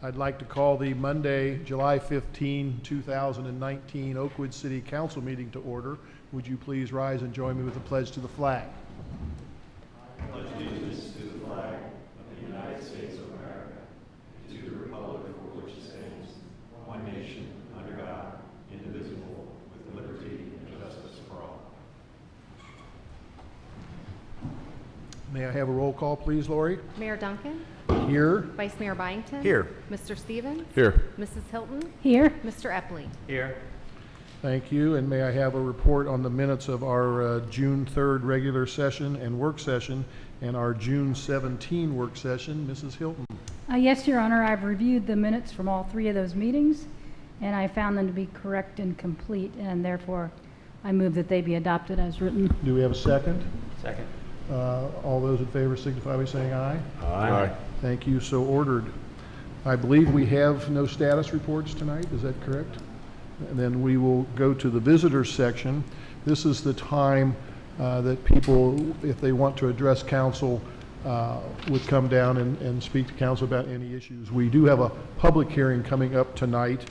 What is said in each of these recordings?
I'd like to call the Monday, July 15, 2019 Oakwood City Council meeting to order. Would you please rise and join me with a pledge to the flag? I pledge allegiance to the flag of the United States of America, and to the republic for which it stands, one nation, under God, indivisible, with liberty and justice for all. May I have a roll call, please, Lori? Mayor Duncan? Here. Vice Mayor Byington? Here. Mr. Stevens? Here. Mrs. Hilton? Here. Mr. Epley? Here. Thank you, and may I have a report on the minutes of our June 3rd regular session and work session and our June 17 work session. Mrs. Hilton. Yes, Your Honor, I've reviewed the minutes from all three of those meetings, and I found them to be correct and complete, and therefore I move that they be adopted as written. Do we have a second? Second. All those in favor signify by saying aye. Aye. Thank you, so ordered. I believe we have no status reports tonight, is that correct? And then we will go to the visitors section. This is the time that people, if they want to address council, would come down and speak to council about any issues. We do have a public hearing coming up tonight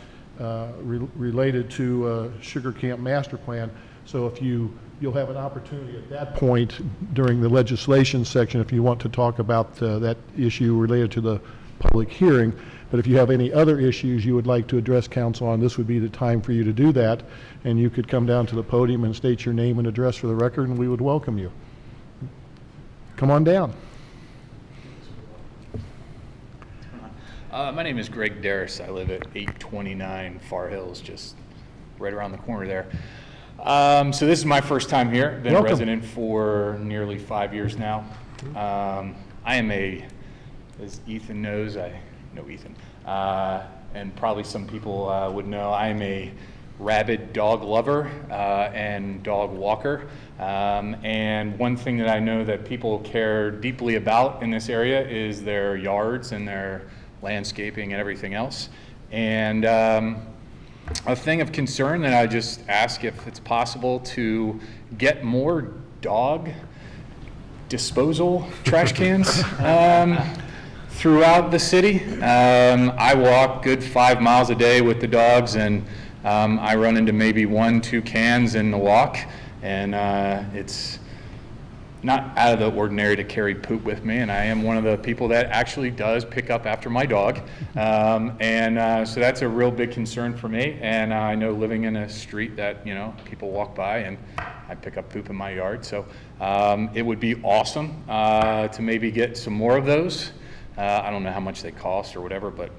related to Sugar Camp Master Plan. So if you'll have an opportunity at that point during the legislation section if you want to talk about that issue related to the public hearing. But if you have any other issues you would like to address council on, this would be the time for you to do that. And you could come down to the podium and state your name and address for the record, and we would welcome you. Come on down. My name is Greg Darris. I live at 829 Far Hills, just right around the corner there. So this is my first time here. Been Welcome. a resident for nearly 5 years now. I am as Ethan knows, I know Ethan, and probably some people would know, I am a rabid dog lover and dog walker. And one thing that I know that people care deeply about in this area is their yards and their landscaping and everything else. And a thing of concern that I just ask if it's possible to get more dog disposal trash cans throughout the city. I walk good 5 miles a day with the dogs, and I run into maybe 1-2 cans in the walk, and it's not out of the ordinary to carry poop with me, and I am one of the people that actually does pick up after my dog. So that's a real big concern for me, and I know living in a street that, you know, people walk by and I pick up poop in my yard. So it would be awesome to maybe get some more of those. I don't know how much they cost or whatever, but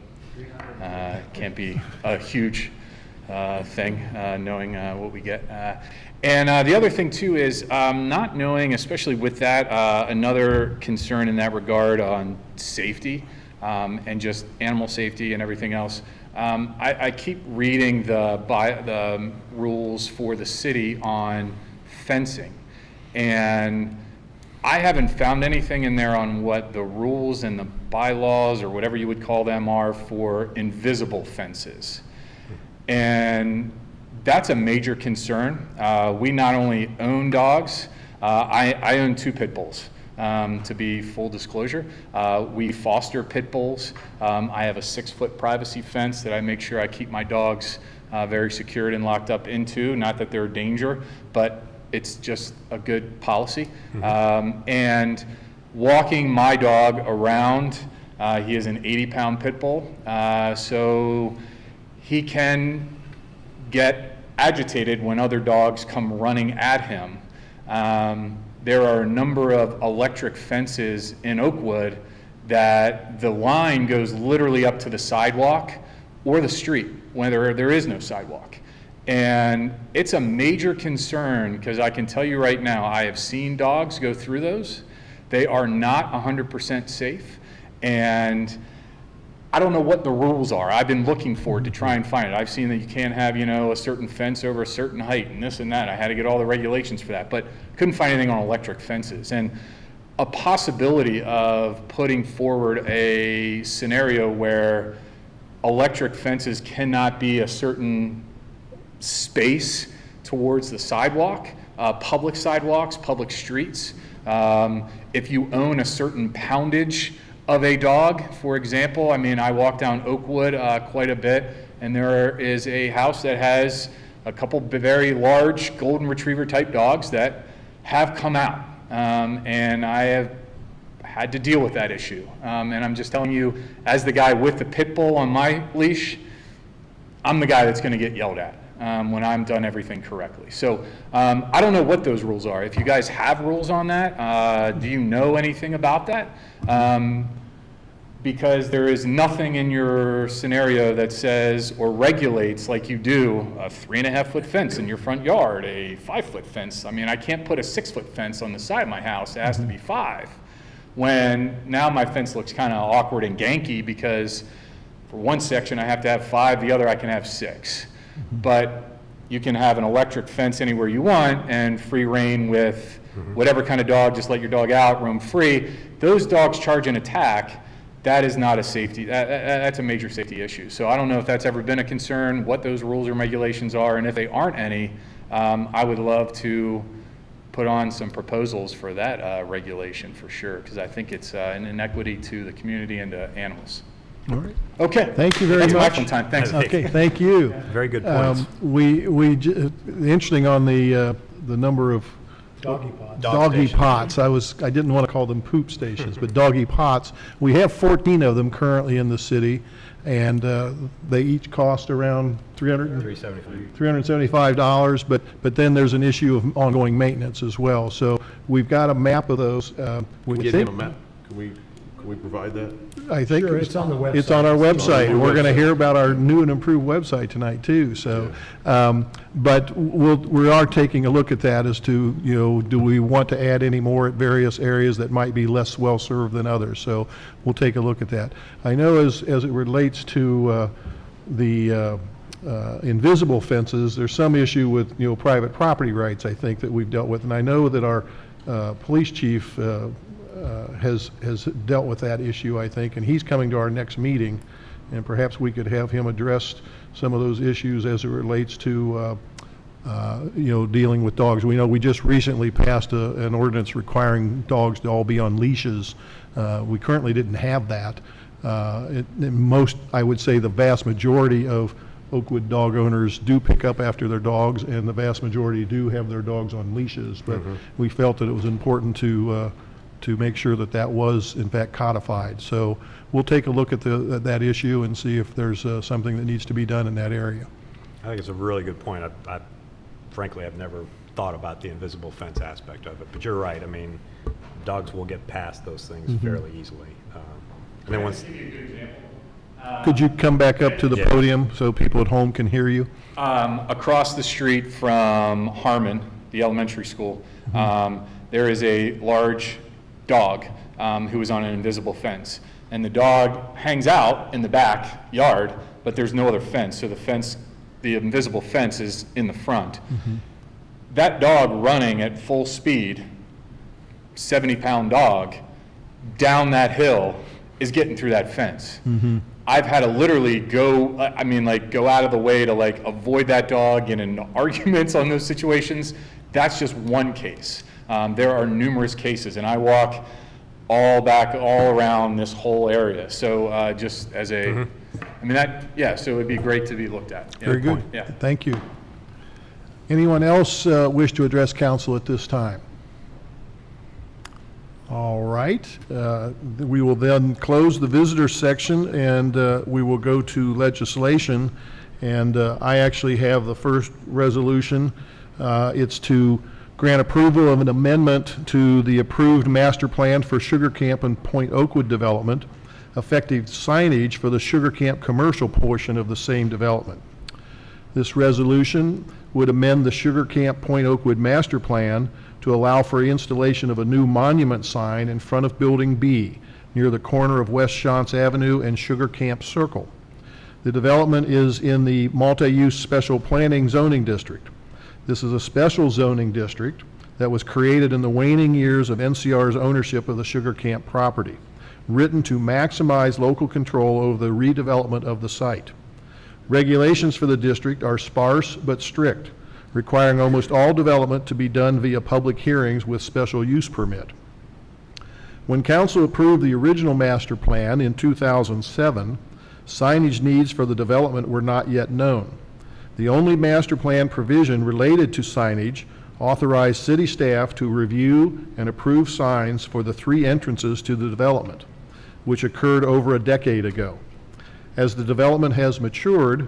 it can't be a huge thing knowing what we get. And the other thing too is not knowing, especially with that, another concern in that regard on safety and just animal safety and everything else. I keep reading the rules for the city on fencing, and I haven't found anything in there on what the rules and the bylaws or whatever you would call them are for invisible fences. And that's a major concern. We not only own dogs, I own 2 pit bulls, to be full disclosure. We foster pit bulls. I have a 6-foot privacy fence that I make sure I keep my dogs very secured and locked up into. Not that they're a danger, but it's just a good policy. And walking my dog around, he is an 80-pound pit bull, so he can get agitated when other dogs come running at him. There are a number of electric fences in Oakwood that the line goes literally up to the sidewalk or the street when there is no sidewalk. And it's a major concern because I can tell you right now, I have seen dogs go through those. They are not 100% safe. And I don't know what the rules are. I've been looking for it to try and find it. I've seen that you can't have, you know, a certain fence over a certain height and this and that. I had to get all the regulations for that, but couldn't find anything on electric fences. And a possibility of putting forward a scenario where electric fences cannot be a certain space towards the sidewalk, public sidewalks, public streets. If you own a certain poundage of a dog. For example, I mean, I walk down Oakwood quite a bit, and there is a house that has a couple very large golden retriever type dogs that have come out, and I have had to deal with that issue. And I'm just telling you, as the guy with the pit bull on my leash, I'm the guy that's going to get yelled at when I'm done everything correctly. So I don't know what those rules are. If you guys have rules on that, do you know anything about that? Because there is nothing in your scenario that says or regulates like you do a 3.5-foot fence in your front yard, a 5-foot fence. I mean, I can't put a 6-foot fence on the side of my house. It has to be 5. When now my fence looks kind of awkward and ganky because for one section I have to have 5, the other I can have 6. But you can have an electric fence anywhere you want and free reign with whatever kind of dog, just let your dog out, roam free. Those dogs charge and attack. That is not a safety, that's a major safety issue. So I don't know if that's ever been a concern, what those rules or regulations are, and if they aren't any, I would love to put on some proposals for that regulation for sure, because I think it's an inequity to the community and to animals. All right. Okay. Thank you very That's much. my fun time, thanks. Okay, thank you. Very good points. Interesting on the number of doggy station. pots. I didn't want to call them poop stations, but doggy pots. We have 14 of them currently in the city, and they each cost around $375. But then there's an issue of ongoing maintenance as well. So we've got a map of those. We Get think- him a map. Can we provide that? I think Sure, it's on the it's on our It's on website. the We're going to website. hear about our new and improved website tonight too. So, but we are taking a look at that as to, you know, do we want to add any more at various areas that might be less well served than others? So we'll take a look at that. I know as it relates to the invisible fences, there's some issue with, you know, private property rights, I think, that we've dealt with, and I know that our police chief has dealt with that issue, I think, and he's coming to our next meeting, and perhaps we could have him address some of those issues as it relates to, you know, dealing with dogs. We know we just recently passed an ordinance requiring dogs to all be on leashes. We currently didn't have that. I would say the vast majority of Oakwood dog owners do pick up after their dogs, and the vast majority do have their dogs on leashes, but we felt that it was important to make sure that that was in fact codified. So we'll take a look at that issue and see if there's something that needs to be done in that area. I think it's a really good point. Frankly, I've never thought about the invisible fence aspect of it, but you're right. I mean, dogs will get past those things fairly easily. And then once, Could you come back up to the Yeah. podium so people at home can hear you? Across the street from Harmon, the elementary school, there is a large dog who is on an invisible fence. And the dog hangs out in the backyard, but there's no other fence. So the invisible fence is in the front. That dog running at full speed, 70-pound dog, down that hill is getting through that fence. I've had to literally go out of the way to like avoid that dog, get in arguments on those situations. That's just one case. There are numerous cases, and I walk all around this whole area. So just as a, so it would be great to be looked at. Yeah. Very good. Yeah. Thank you. Anyone else wish to address council at this time? All right. We will then close the visitor section, and we will go to legislation. And I actually have the first resolution. It's to grant approval of an amendment to the approved master plan for Sugar Camp and Point Oakwood development, effective signage for the Sugar Camp commercial portion of the same development. This resolution would amend the Sugar Camp Point Oakwood master plan to allow for installation of a new monument sign in front of Building B, near the corner of West Shantz Avenue and Sugar Camp Circle. The development is in the multi-use special planning zoning district. This is a special zoning district that was created in the waning years of NCR's ownership of the Sugar Camp property, written to maximize local control over the redevelopment of the site. Regulations for the district are sparse but strict, requiring almost all development to be done via public hearings with special use permit. When council approved the original master plan in 2007, signage needs for the development were not yet known. The only master plan provision related to signage authorized city staff to review and approve signs for the 3 entrances to the development, which occurred over a decade ago. As the development has matured,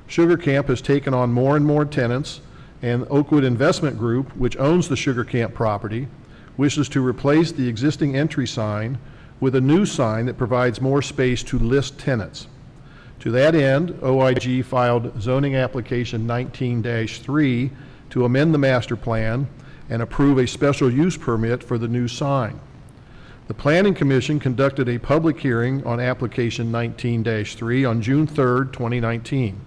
Sugar Camp has taken on more and more tenants, and Oakwood Investment Group, which owns the Sugar Camp property, wishes to replace the existing entry sign with a new sign that provides more space to list tenants. To that end, OIG filed zoning application 19-3 to amend the master plan and approve a special use permit for the new sign. The Planning Commission conducted a public hearing on application 19-3 on June 3rd, 2019.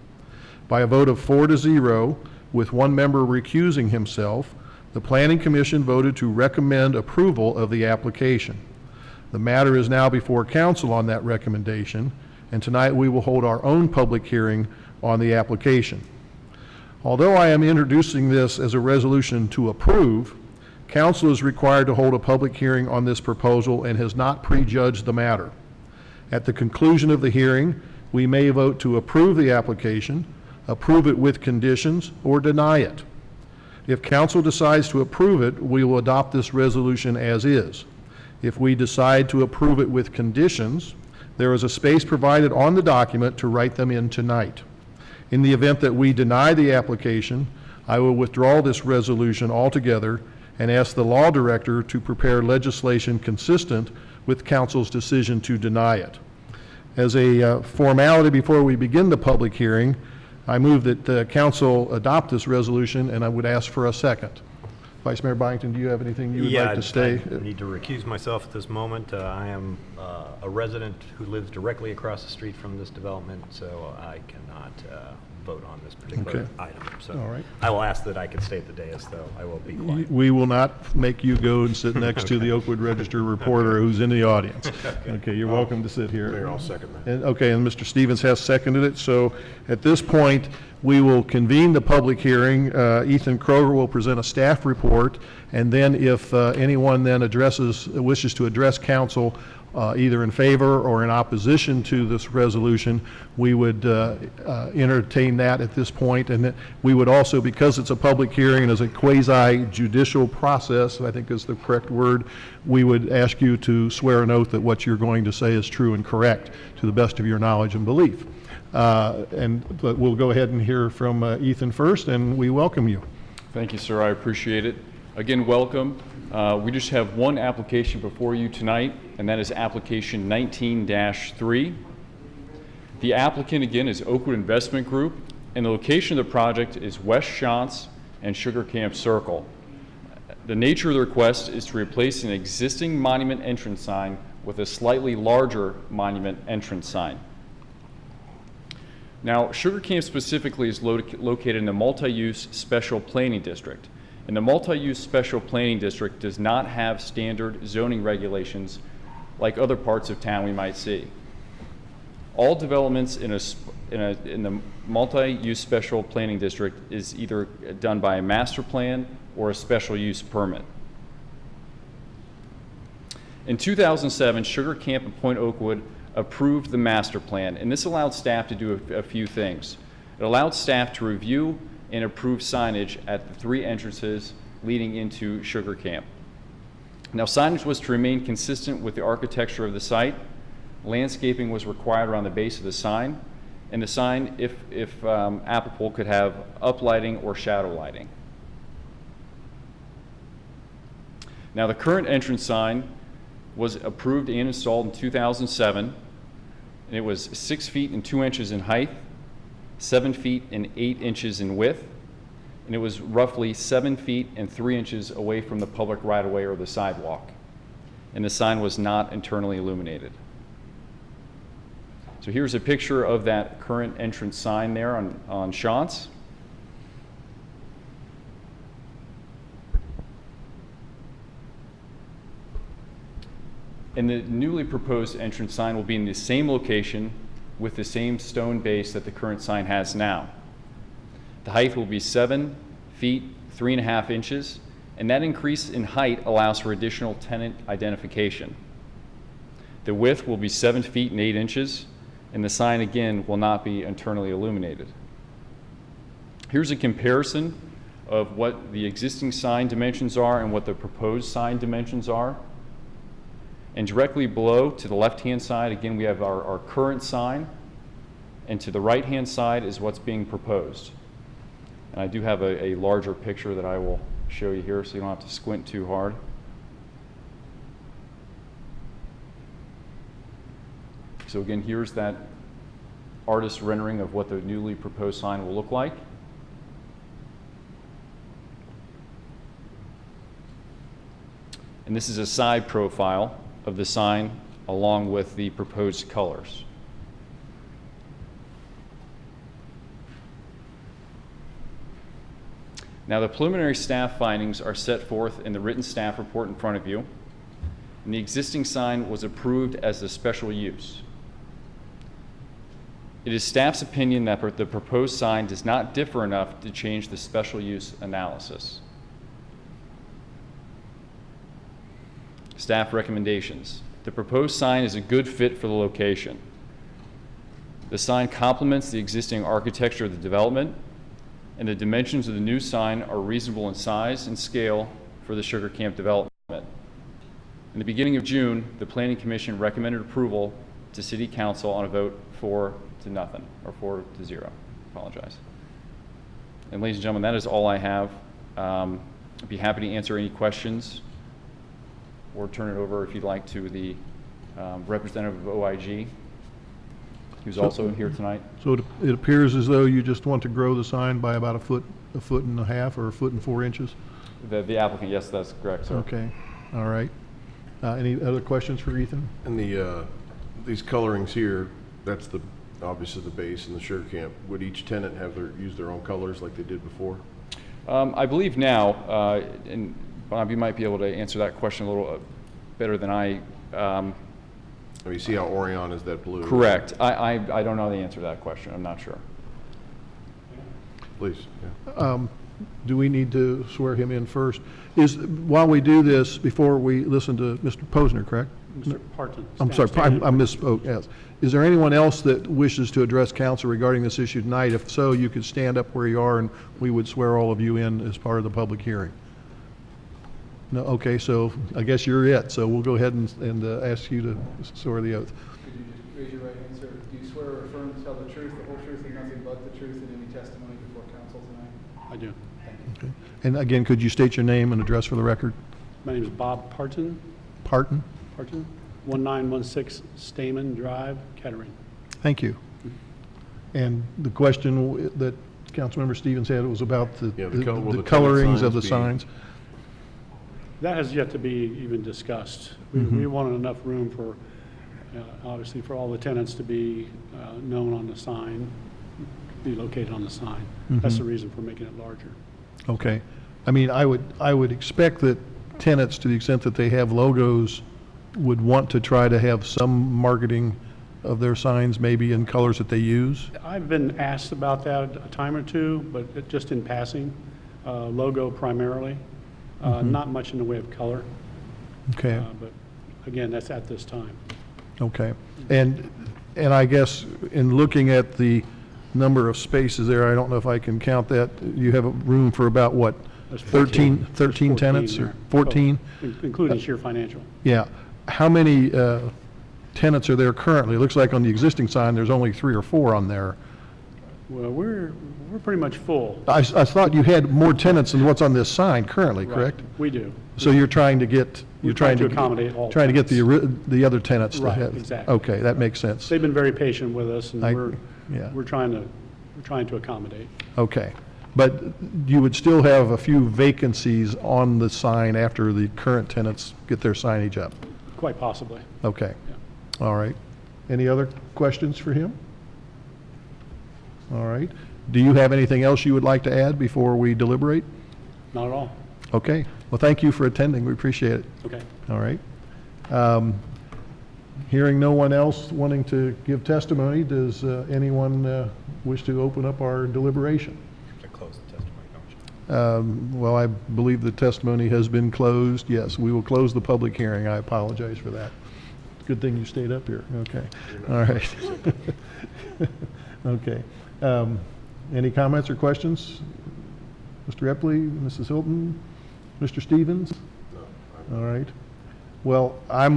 By a vote of 4-0, with one member recusing himself, the Planning Commission voted to recommend approval of the application. The matter is now before council on that recommendation, and tonight we will hold our own public hearing on the application. Although I am introducing this as a resolution to approve, council is required to hold a public hearing on this proposal and has not prejudged the matter. At the conclusion of the hearing, we may vote to approve the application, approve it with conditions, or deny it. If council decides to approve it, we will adopt this resolution as is. If we decide to approve it with conditions, there is a space provided on the document to write them in tonight. In the event that we deny the application, I will withdraw this resolution altogether and ask the law director to prepare legislation consistent with council's decision to deny it. As a formality before we begin the public hearing, I move that council adopt this resolution, and I would ask for a second. Vice Mayor Byington, do you have anything you would like to say? I need to recuse myself at this moment. I am a resident who lives directly across the street from this development, so I cannot vote on this particular Okay. item. So All right. I will ask that I can stay at the dais, though. I will be quiet. We will not make you go and sit next to the Oakwood Register reporter who's in the audience. Okay, you're welcome to sit here. Mayor, I'll second that. And, okay, and Mr. Stevens has seconded it, so at this point, we will convene the public hearing. Ethan Kroger will present a staff report, and then if anyone then wishes to address council either in favor or in opposition to this resolution, we would entertain that at this point. And we would also, because it's a public hearing and as a quasi-judicial process, I think is the correct word, we would ask you to swear an oath that what you're going to say is true and correct to the best of your knowledge and belief. But we'll go ahead and hear from Ethan first, and we welcome you. Thank you, sir. I appreciate it. Again, welcome. We just have one application before you tonight, and that is application 19-3. The applicant, again, is Oakwood Investment Group, and the location of the project is West Shantz and Sugar Camp Circle. The nature of the request is to replace an existing monument entrance sign with a slightly larger monument entrance sign. Now, Sugar Camp specifically is located in the multi-use special planning district. And the multi-use special planning district does not have standard zoning regulations like other parts of town we might see. All developments in the multi-use special planning district is either done by a master plan or a special use permit. In 2007, Sugar Camp and Point Oakwood approved the master plan, and this allowed staff to do a few things. It allowed staff to review and approve signage at the 3 entrances leading into Sugar Camp. Now, signage was to remain consistent with the architecture of the site. Landscaping was required around the base of the sign, and the sign, if applicable, could have uplighting or shadow lighting. Now, the current entrance sign was approved and installed in 2007, and it was 6 feet and 2 inches in height, 7 feet and 8 inches in width, and it was roughly 7 feet and 3 inches away from the public right-of-way or the sidewalk. And the sign was not internally illuminated. So here's a picture of that current entrance sign there on Shantz. And the newly proposed entrance sign will be in the same location with the same stone base that the current sign has now. The height will be 7 feet, 3.5 inches, and that increase in height allows for additional tenant identification. The width will be 7 feet and 8 inches, and the sign, again, will not be internally illuminated. Here's a comparison of what the existing sign dimensions are and what the proposed sign dimensions are. And directly below, to the left-hand side, again, we have our current sign, and to the right-hand side is what's being proposed. And I do have a larger picture that I will show you here so you don't have to squint too hard. So again, here's that artist rendering of what the newly proposed sign will look like. And this is a side profile of the sign along with the proposed colors. Now, the preliminary staff findings are set forth in the written staff report in front of you, and the existing sign was approved as a special use. It is staff's opinion that the proposed sign does not differ enough to change the special use analysis. Staff recommendations. The proposed sign is a good fit for the location. The sign complements the existing architecture of the development, and the dimensions of the new sign are reasonable in size and scale for the Sugar Camp development. In the beginning of June, the Planning Commission recommended approval to City Council on a vote 4-0, or 4-0, apologize. And ladies and gentlemen, that is all I have. I'd be happy to answer any questions or turn it over, if you'd like, to the representative of OIG, who's also here tonight. So it appears as though you just want to grow the sign by about a foot and a half, or a foot and 4 inches? The applicant, yes, that's correct, sir. Okay, all right. Any other questions for Ethan? And these colorings here, that's obviously the base and the Sugar Camp. Would each tenant use their own colors like they did before? I believe now, and Bob, you might be able to answer that question a little better than I. You see how Orion is that blue? Correct. I don't know the answer to that question. I'm not sure. Please. Yeah. Do we need to swear him in first? While we do this, before we listen to Mr. Posner, correct? Mr. Parton. I'm sorry, I misspoke, yes. Is there anyone else that wishes to address council regarding this issue tonight? If so, you could stand up where you are and we would swear all of you in as part of the public hearing. No, okay, so I guess you're it. So we'll go ahead and ask you to swear the oath. Could you just raise your right hand, sir? Do you swear or affirm to tell the truth, the whole truth, and nothing but the truth in any testimony before council tonight? I do. Thank you. Okay. And again, could you state your name and address for the record? My name is Bob Parton, Parton? 1916 Stamen Drive, Kettering. Thank you. And the question that Councilmember Stevens had was about the will the colorings of tenant the signs signs. That has yet to be even discussed. We wanted enough room for, obviously, for all the tenants to be known on the sign, be located on the sign. That's the reason for making it larger. Okay. I mean, I would expect that tenants, to the extent that they have logos, would want to try to have some marketing of their signs, maybe in colors that they use. I've been asked about that a time or two, but just in passing, logo primarily, not much in the way of color. Okay. But again, that's at this time. Okay. And I guess in looking at the number of spaces there, I don't know if I can count that. You have a room for about what? There's 13 14 tenants or there. 14? Including sheer financial. Yeah. How many tenants are there currently? It looks like on the existing sign, there's only 3 or 4 on there. Well, we're pretty much full. I thought you had more tenants than what's on this sign currently, correct? Right, we do. So you're trying to get, We're trying to accommodate all trying to get tenants. the other tenants to Right, have. exactly. Okay, that makes sense. They've been very patient with us, and yeah. we're trying to accommodate. Okay. But you would still have a few vacancies on the sign after the current tenants get their signage up? Quite possibly. Okay. Yeah. All right. Any other questions for him? All right. Do you have anything else you would like to add before we deliberate? Not at all. Okay. Well, thank you for attending. We appreciate it. Okay. All right. Hearing no one else wanting to give testimony, does anyone wish to open up our deliberation? To close the testimony, don't you? Well, I believe the testimony has been closed. Yes, we will close the public hearing. I apologize for that. Good thing you stayed up here. Okay. All right. Okay. Any comments or questions? Mr. Epley, Mrs. Hilton, Mr. Stevens? All right. Well, I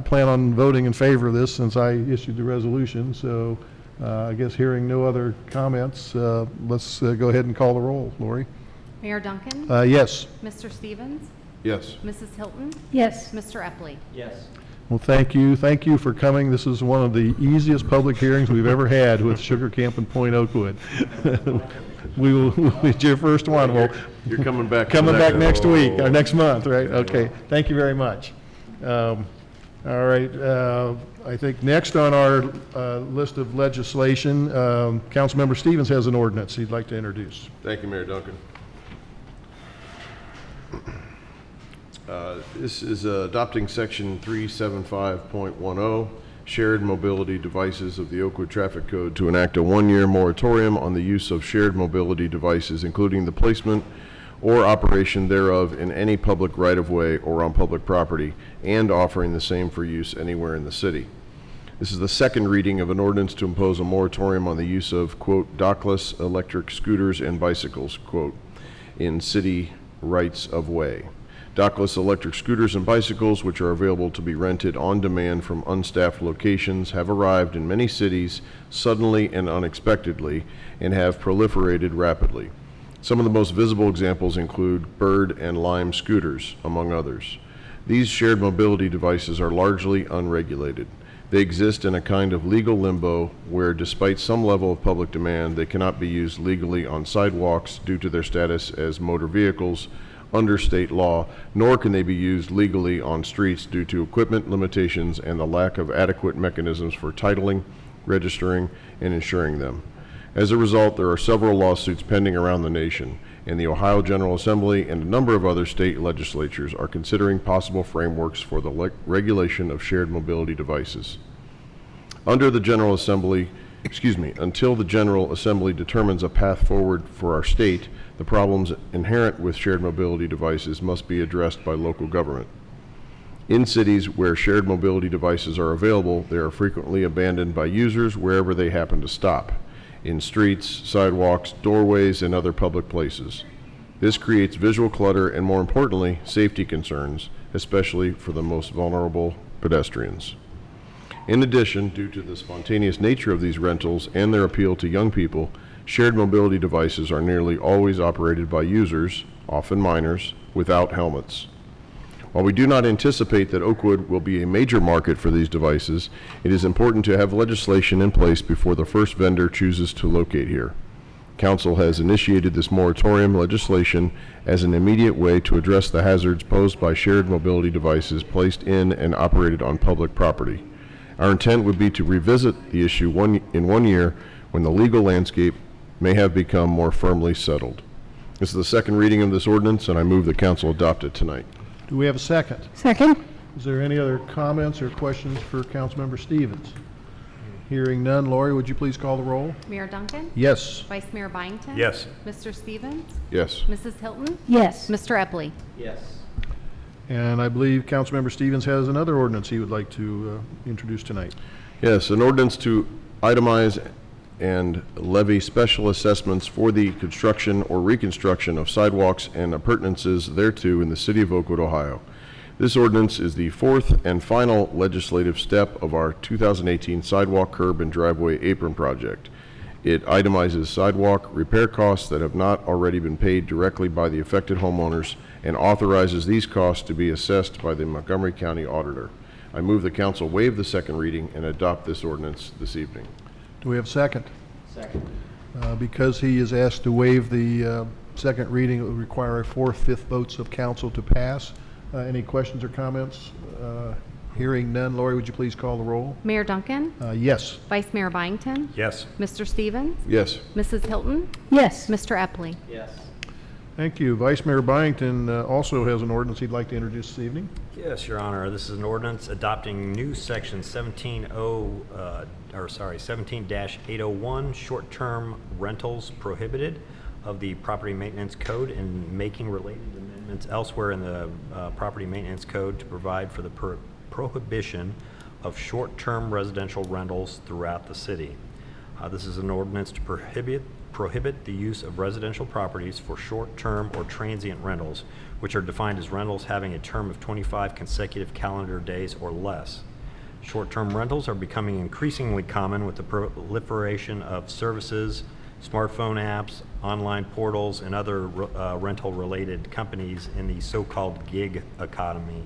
plan on voting in favor of this since I issued the resolution, so I guess hearing no other comments, let's go ahead and call the roll. Lori? Mayor Duncan? Yes. Mr. Stevens? Yes. Mrs. Hilton? Yes. Mr. Epley? Yes. Well, thank you. Thank you for coming. This is one of the easiest public hearings we've ever had with Sugar Camp and Point Oakwood. It's your first one. Well, You're coming back. coming back next week, or next month, right? Okay. Thank you very much. All right. I think next on our list of legislation, Councilmember Stevens has an ordinance he'd like to introduce. Thank you, Mayor Duncan. This is adopting Section 375.10, Shared Mobility Devices of the Oakwood Traffic Code to enact a one-year moratorium on the use of shared mobility devices, including the placement or operation thereof in any public right-of-way or on public property, and offering the same for use anywhere in the city. This is the second reading of an ordinance to impose a moratorium on the use of, quote, dockless electric scooters and bicycles, quote, in city rights of way. Dockless electric scooters and bicycles, which are available to be rented on demand from unstaffed locations, have arrived in many cities suddenly and unexpectedly and have proliferated rapidly. Some of the most visible examples include Bird and Lime scooters, among others. These shared mobility devices are largely unregulated. They exist in a kind of legal limbo where, despite some level of public demand, they cannot be used legally on sidewalks due to their status as motor vehicles under state law, nor can they be used legally on streets due to equipment limitations and the lack of adequate mechanisms for titling, registering, and insuring them. As a result, there are several lawsuits pending around the nation, and the Ohio General Assembly and a number of other state legislatures are considering possible frameworks for the regulation of shared mobility devices. Until the General Assembly determines a path forward for our state, the problems inherent with shared mobility devices must be addressed by local government. In cities where shared mobility devices are available, they are frequently abandoned by users wherever they happen to stop, in streets, sidewalks, doorways, and other public places. This creates visual clutter and, more importantly, safety concerns, especially for the most vulnerable pedestrians. In addition, due to the spontaneous nature of these rentals and their appeal to young people, shared mobility devices are nearly always operated by users, often minors, without helmets. While we do not anticipate that Oakwood will be a major market for these devices, it is important to have legislation in place before the first vendor chooses to locate here. Council has initiated this moratorium legislation as an immediate way to address the hazards posed by shared mobility devices placed in and operated on public property. Our intent would be to revisit the issue in 1 year when the legal landscape may have become more firmly settled. This is the second reading of this ordinance, and I move that council adopt it tonight. Do we have a second? Second? Is there any other comments or questions for Councilmember Stevens? Hearing none, Lori, would you please call the roll? Mayor Duncan? Yes. Vice Mayor Byington? Yes. Mr. Stevens? Yes. Mrs. Hilton? Yes. Mr. Epley? Yes. And I believe Councilmember Stevens has another ordinance he would like to introduce tonight. Yes, an ordinance to itemize and levy special assessments for the construction or reconstruction of sidewalks and appurtenances thereto in the city of Oakwood, Ohio. This ordinance is the fourth and final legislative step of our 2018 sidewalk, curb, and driveway apron project. It itemizes sidewalk repair costs that have not already been paid directly by the affected homeowners and authorizes these costs to be assessed by the Montgomery County Auditor. I move the council waive the second reading and adopt this ordinance this evening. Do we have a second? Second. Because he is asked to waive the second reading, it would require a fourth-fifth votes of council to pass. Any questions or comments? Hearing none, Lori, would you please call the roll? Mayor Duncan? Yes. Vice Mayor Byington? Yes. Mr. Stevens? Yes. Mrs. Hilton? Yes. Mr. Epley? Yes. Thank you. Vice Mayor Byington also has an ordinance he'd like to introduce this evening. Yes, Your Honor. This is an ordinance adopting new section 17-801, short-term rentals prohibited of the Property Maintenance Code, and making related amendments elsewhere in the Property Maintenance Code to provide for the prohibition of short-term residential rentals throughout the city. This is an ordinance to prohibit the use of residential properties for short-term or transient rentals, which are defined as rentals having a term of 25 consecutive calendar days or less. Short-term rentals are becoming increasingly common with the proliferation of services, smartphone apps, online portals, and other rental-related companies in the so-called gig economy.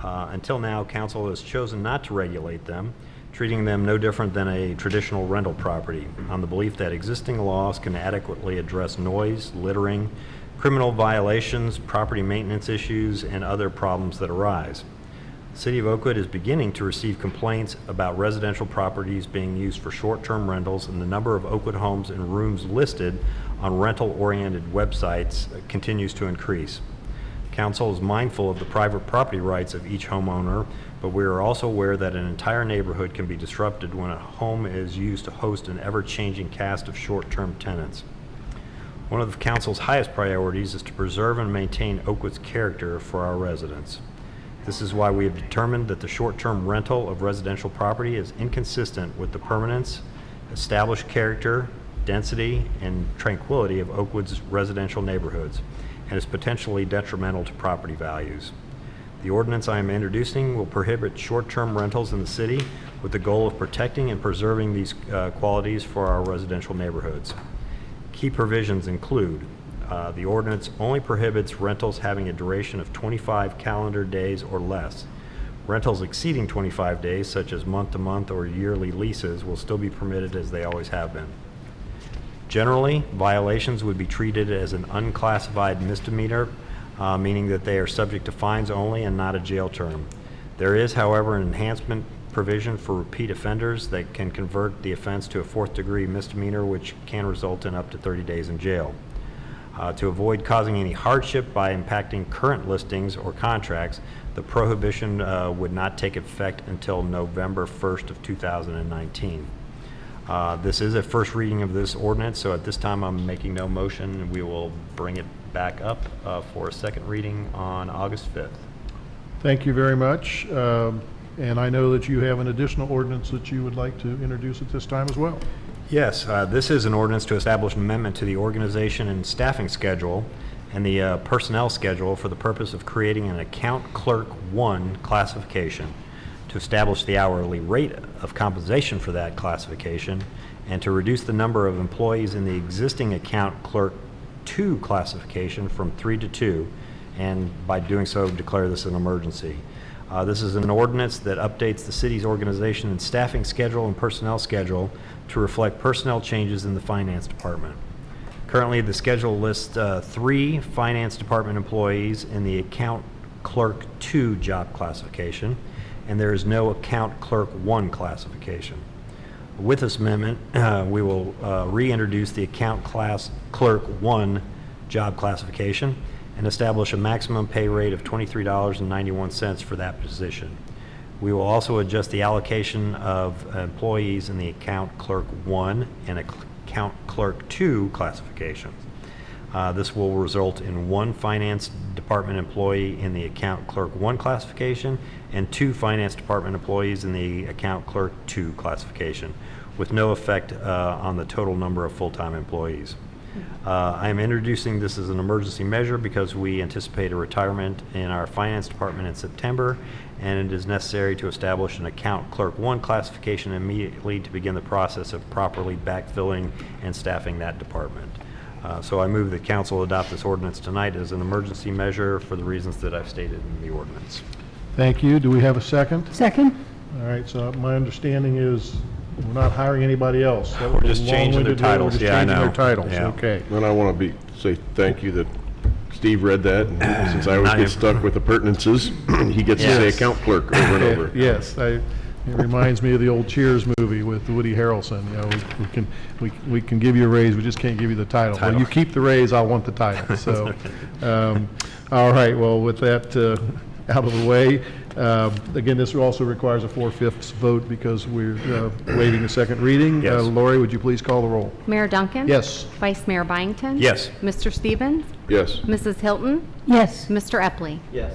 Until now, council has chosen not to regulate them, treating them no different than a traditional rental property, on the belief that existing laws can adequately address noise, littering, criminal violations, property maintenance issues, and other problems that arise. The City of Oakwood is beginning to receive complaints about residential properties being used for short-term rentals, and the number of Oakwood homes and rooms listed on rental-oriented websites continues to increase. Council is mindful of the private property rights of each homeowner, but we are also aware that an entire neighborhood can be disrupted when a home is used to host an ever-changing cast of short-term tenants. One of the council's highest priorities is to preserve and maintain Oakwood's character for our residents. This is why we have determined that the short-term rental of residential property is inconsistent with the permanence, established character, density, and tranquility of Oakwood's residential neighborhoods, and is potentially detrimental to property values. The ordinance I am introducing will prohibit short-term rentals in the city with the goal of protecting and preserving these qualities for our residential neighborhoods. Key provisions include the ordinance only prohibits rentals having a duration of 25 calendar days or less. Rentals exceeding 25 days, such as month-to-month or yearly leases, will still be permitted as they always have been. Generally, violations would be treated as an unclassified misdemeanor, meaning that they are subject to fines only and not a jail term. There is, however, an enhancement provision for repeat offenders that can convert the offense to a fourth-degree misdemeanor, which can result in up to 30 days in jail. To avoid causing any hardship by impacting current listings or contracts, the prohibition would not take effect until November 1st of 2019. This is a first reading of this ordinance, so at this time I'm making no motion. We will bring it back up for a second reading on August 5th. Thank you very much. And I know that you have an additional ordinance that you would like to introduce at this time as well. Yes, this is an ordinance to establish an amendment to the organization and staffing schedule and the personnel schedule for the purpose of creating an account clerk 1 classification, to establish the hourly rate of compensation for that classification, and to reduce the number of employees in the existing account clerk 2 classification from 3 to 2, and by doing so declare this an emergency. This is an ordinance that updates the city's organization and staffing schedule and personnel schedule to reflect personnel changes in the finance department. Currently, the schedule lists 3 finance department employees in the account clerk 2 job classification, and there is no account clerk 1 classification. With this amendment, we will reintroduce the account clerk 1 job classification and establish a maximum pay rate of $23.91 for that position. We will also adjust the allocation of employees in the account clerk 1 and account clerk 2 classifications. This will result in 1 finance department employee in the account clerk 1 classification and 2 finance department employees in the account clerk 2 classification, with no effect on the total number of full-time employees. I am introducing this as an emergency measure because we anticipate a retirement in our finance department in September, and it is necessary to establish an account clerk 1 classification immediately to begin the process of properly backfilling and staffing that department. So I move that council adopt this ordinance tonight as an emergency measure for the reasons that I've stated in the ordinance. Thank you. Do we have a second? Second? All right, so my understanding is we're not hiring anybody else. That We're was just a changing their long-winded way. titles. We're just Yeah, I changing their know. titles, Yeah. okay. And I want to say thank you that Steve read that, and since I always get stuck with appurtenances, he gets to say Yes. account clerk over and over. Yes, it reminds me of the old Cheers movie with Woody Harrelson. You know, we can give you a raise, we just can't give you the title. Well, you keep the raise, I want the title. So, all right. Well, with that out of the way, again, this also requires a 4/5 vote because we're waiving the second reading. Yes. Lori, would you please call the roll? Mayor Duncan? Yes. Vice Mayor Byington? Yes. Mr. Stevens? Yes. Mrs. Hilton? Yes. Mr. Epley? Yes.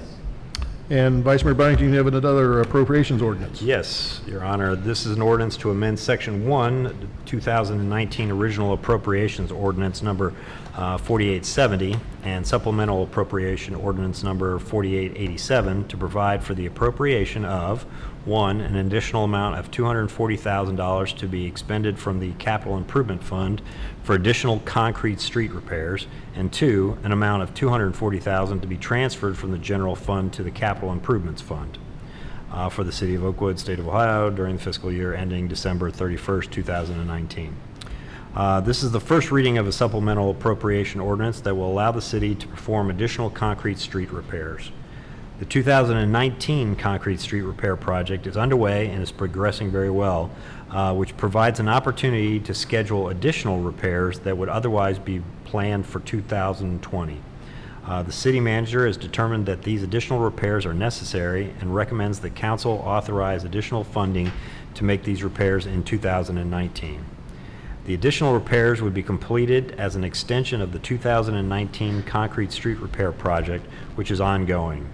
And Vice Mayor Byington, you have another appropriations ordinance. Yes, Your Honor. This is an ordinance to amend Section 1, 2019 Original Appropriations Ordinance Number 4870 and Supplemental Appropriation Ordinance Number 4887 to provide for the appropriation of, 1, an additional amount of $240,000 to be expended from the Capital Improvement Fund for additional concrete street repairs, and 2, an amount of $240,000 to be transferred from the general fund to the Capital Improvements Fund for the City of Oakwood, State of Ohio, during the fiscal year ending December 31st, 2019. This is the first reading of a supplemental appropriation ordinance that will allow the city to perform additional concrete street repairs. The 2019 concrete street repair project is underway and is progressing very well, which provides an opportunity to schedule additional repairs that would otherwise be planned for 2020. The city manager has determined that these additional repairs are necessary and recommends that council authorize additional funding to make these repairs in 2019. The additional repairs would be completed as an extension of the 2019 concrete street repair project, which is ongoing.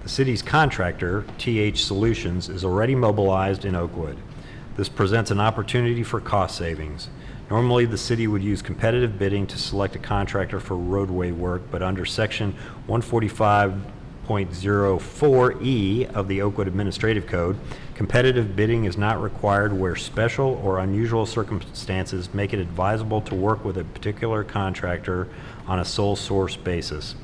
The city's contractor, TH Solutions, is already mobilized in Oakwood. This presents an opportunity for cost savings. Normally, the city would use competitive bidding to select a contractor for roadway work, but under Section 145.04E of the Oakwood Administrative Code, competitive bidding is not required where special or unusual circumstances make it advisable to work with a particular contractor on a sole source basis.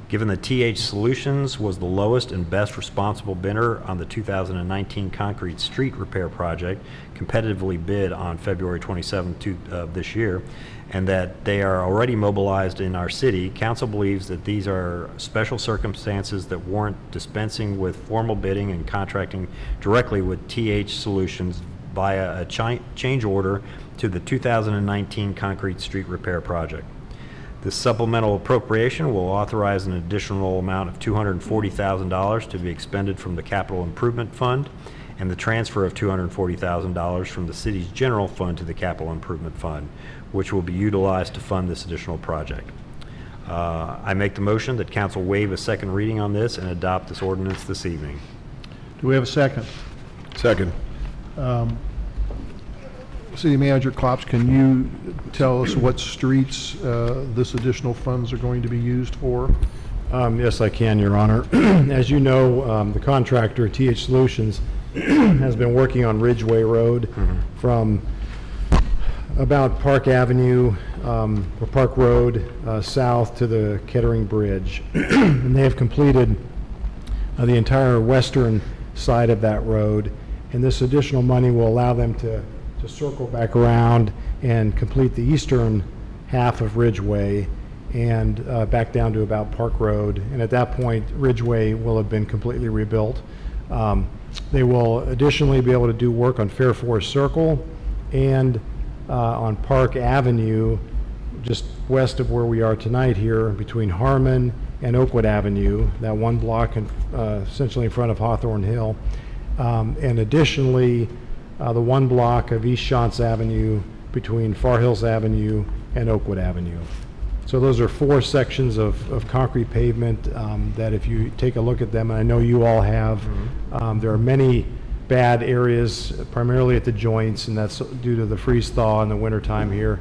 Given that TH Solutions was the lowest and best responsible bidder on the 2019 concrete street repair project, competitively bid on February 27th of this year, and that they are already mobilized in our city, council believes that these are special circumstances that warrant dispensing with formal bidding and contracting directly with TH Solutions via a change order to the 2019 concrete street repair project. This supplemental appropriation will authorize an additional amount of $240,000 to be expended from the Capital Improvement Fund and the transfer of $240,000 from the city's general fund to the Capital Improvement Fund, which will be utilized to fund this additional project. I make the motion that council waive a second reading on this and adopt this ordinance this evening. Do we have a second? Second. City Manager Klops, can you tell us what streets this additional funds are going to be used for? Yes, I can, Your Honor. As you know, the contractor, TH Solutions, has been working on Ridgeway Road from about Park Avenue, or Park Road, south to the Kettering Bridge. And they have completed the entire western side of that road. And this additional money will allow them to circle back around and complete the eastern half of Ridgeway and back down to about Park Road. And at that point, Ridgeway will have been completely rebuilt. They will additionally be able to do work on Fair Forest Circle and on Park Avenue, just west of where we are tonight here, between Harmon and Oakwood Avenue, that one block essentially in front of Hawthorne Hill. And additionally, the one block of East Shantz Avenue between Far Hills Avenue and Oakwood Avenue. So those are 4 sections of concrete pavement that if you take a look at them, and I know you all have, there are many bad areas, primarily at the joints, and that's due to the freeze thaw in the wintertime here.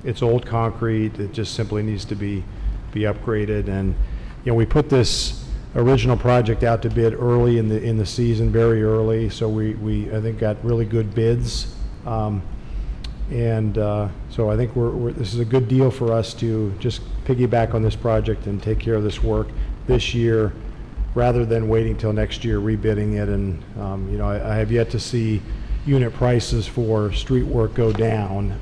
It's old concrete, it just simply needs to be upgraded. And you know, we put this original project out to bid early in the season, very early, so we I think got really good bids, so I think this is a good deal for us to just piggyback on this project and take care of this work this year rather than waiting till next year rebidding it. And you know, I have yet to see unit prices for street work go down.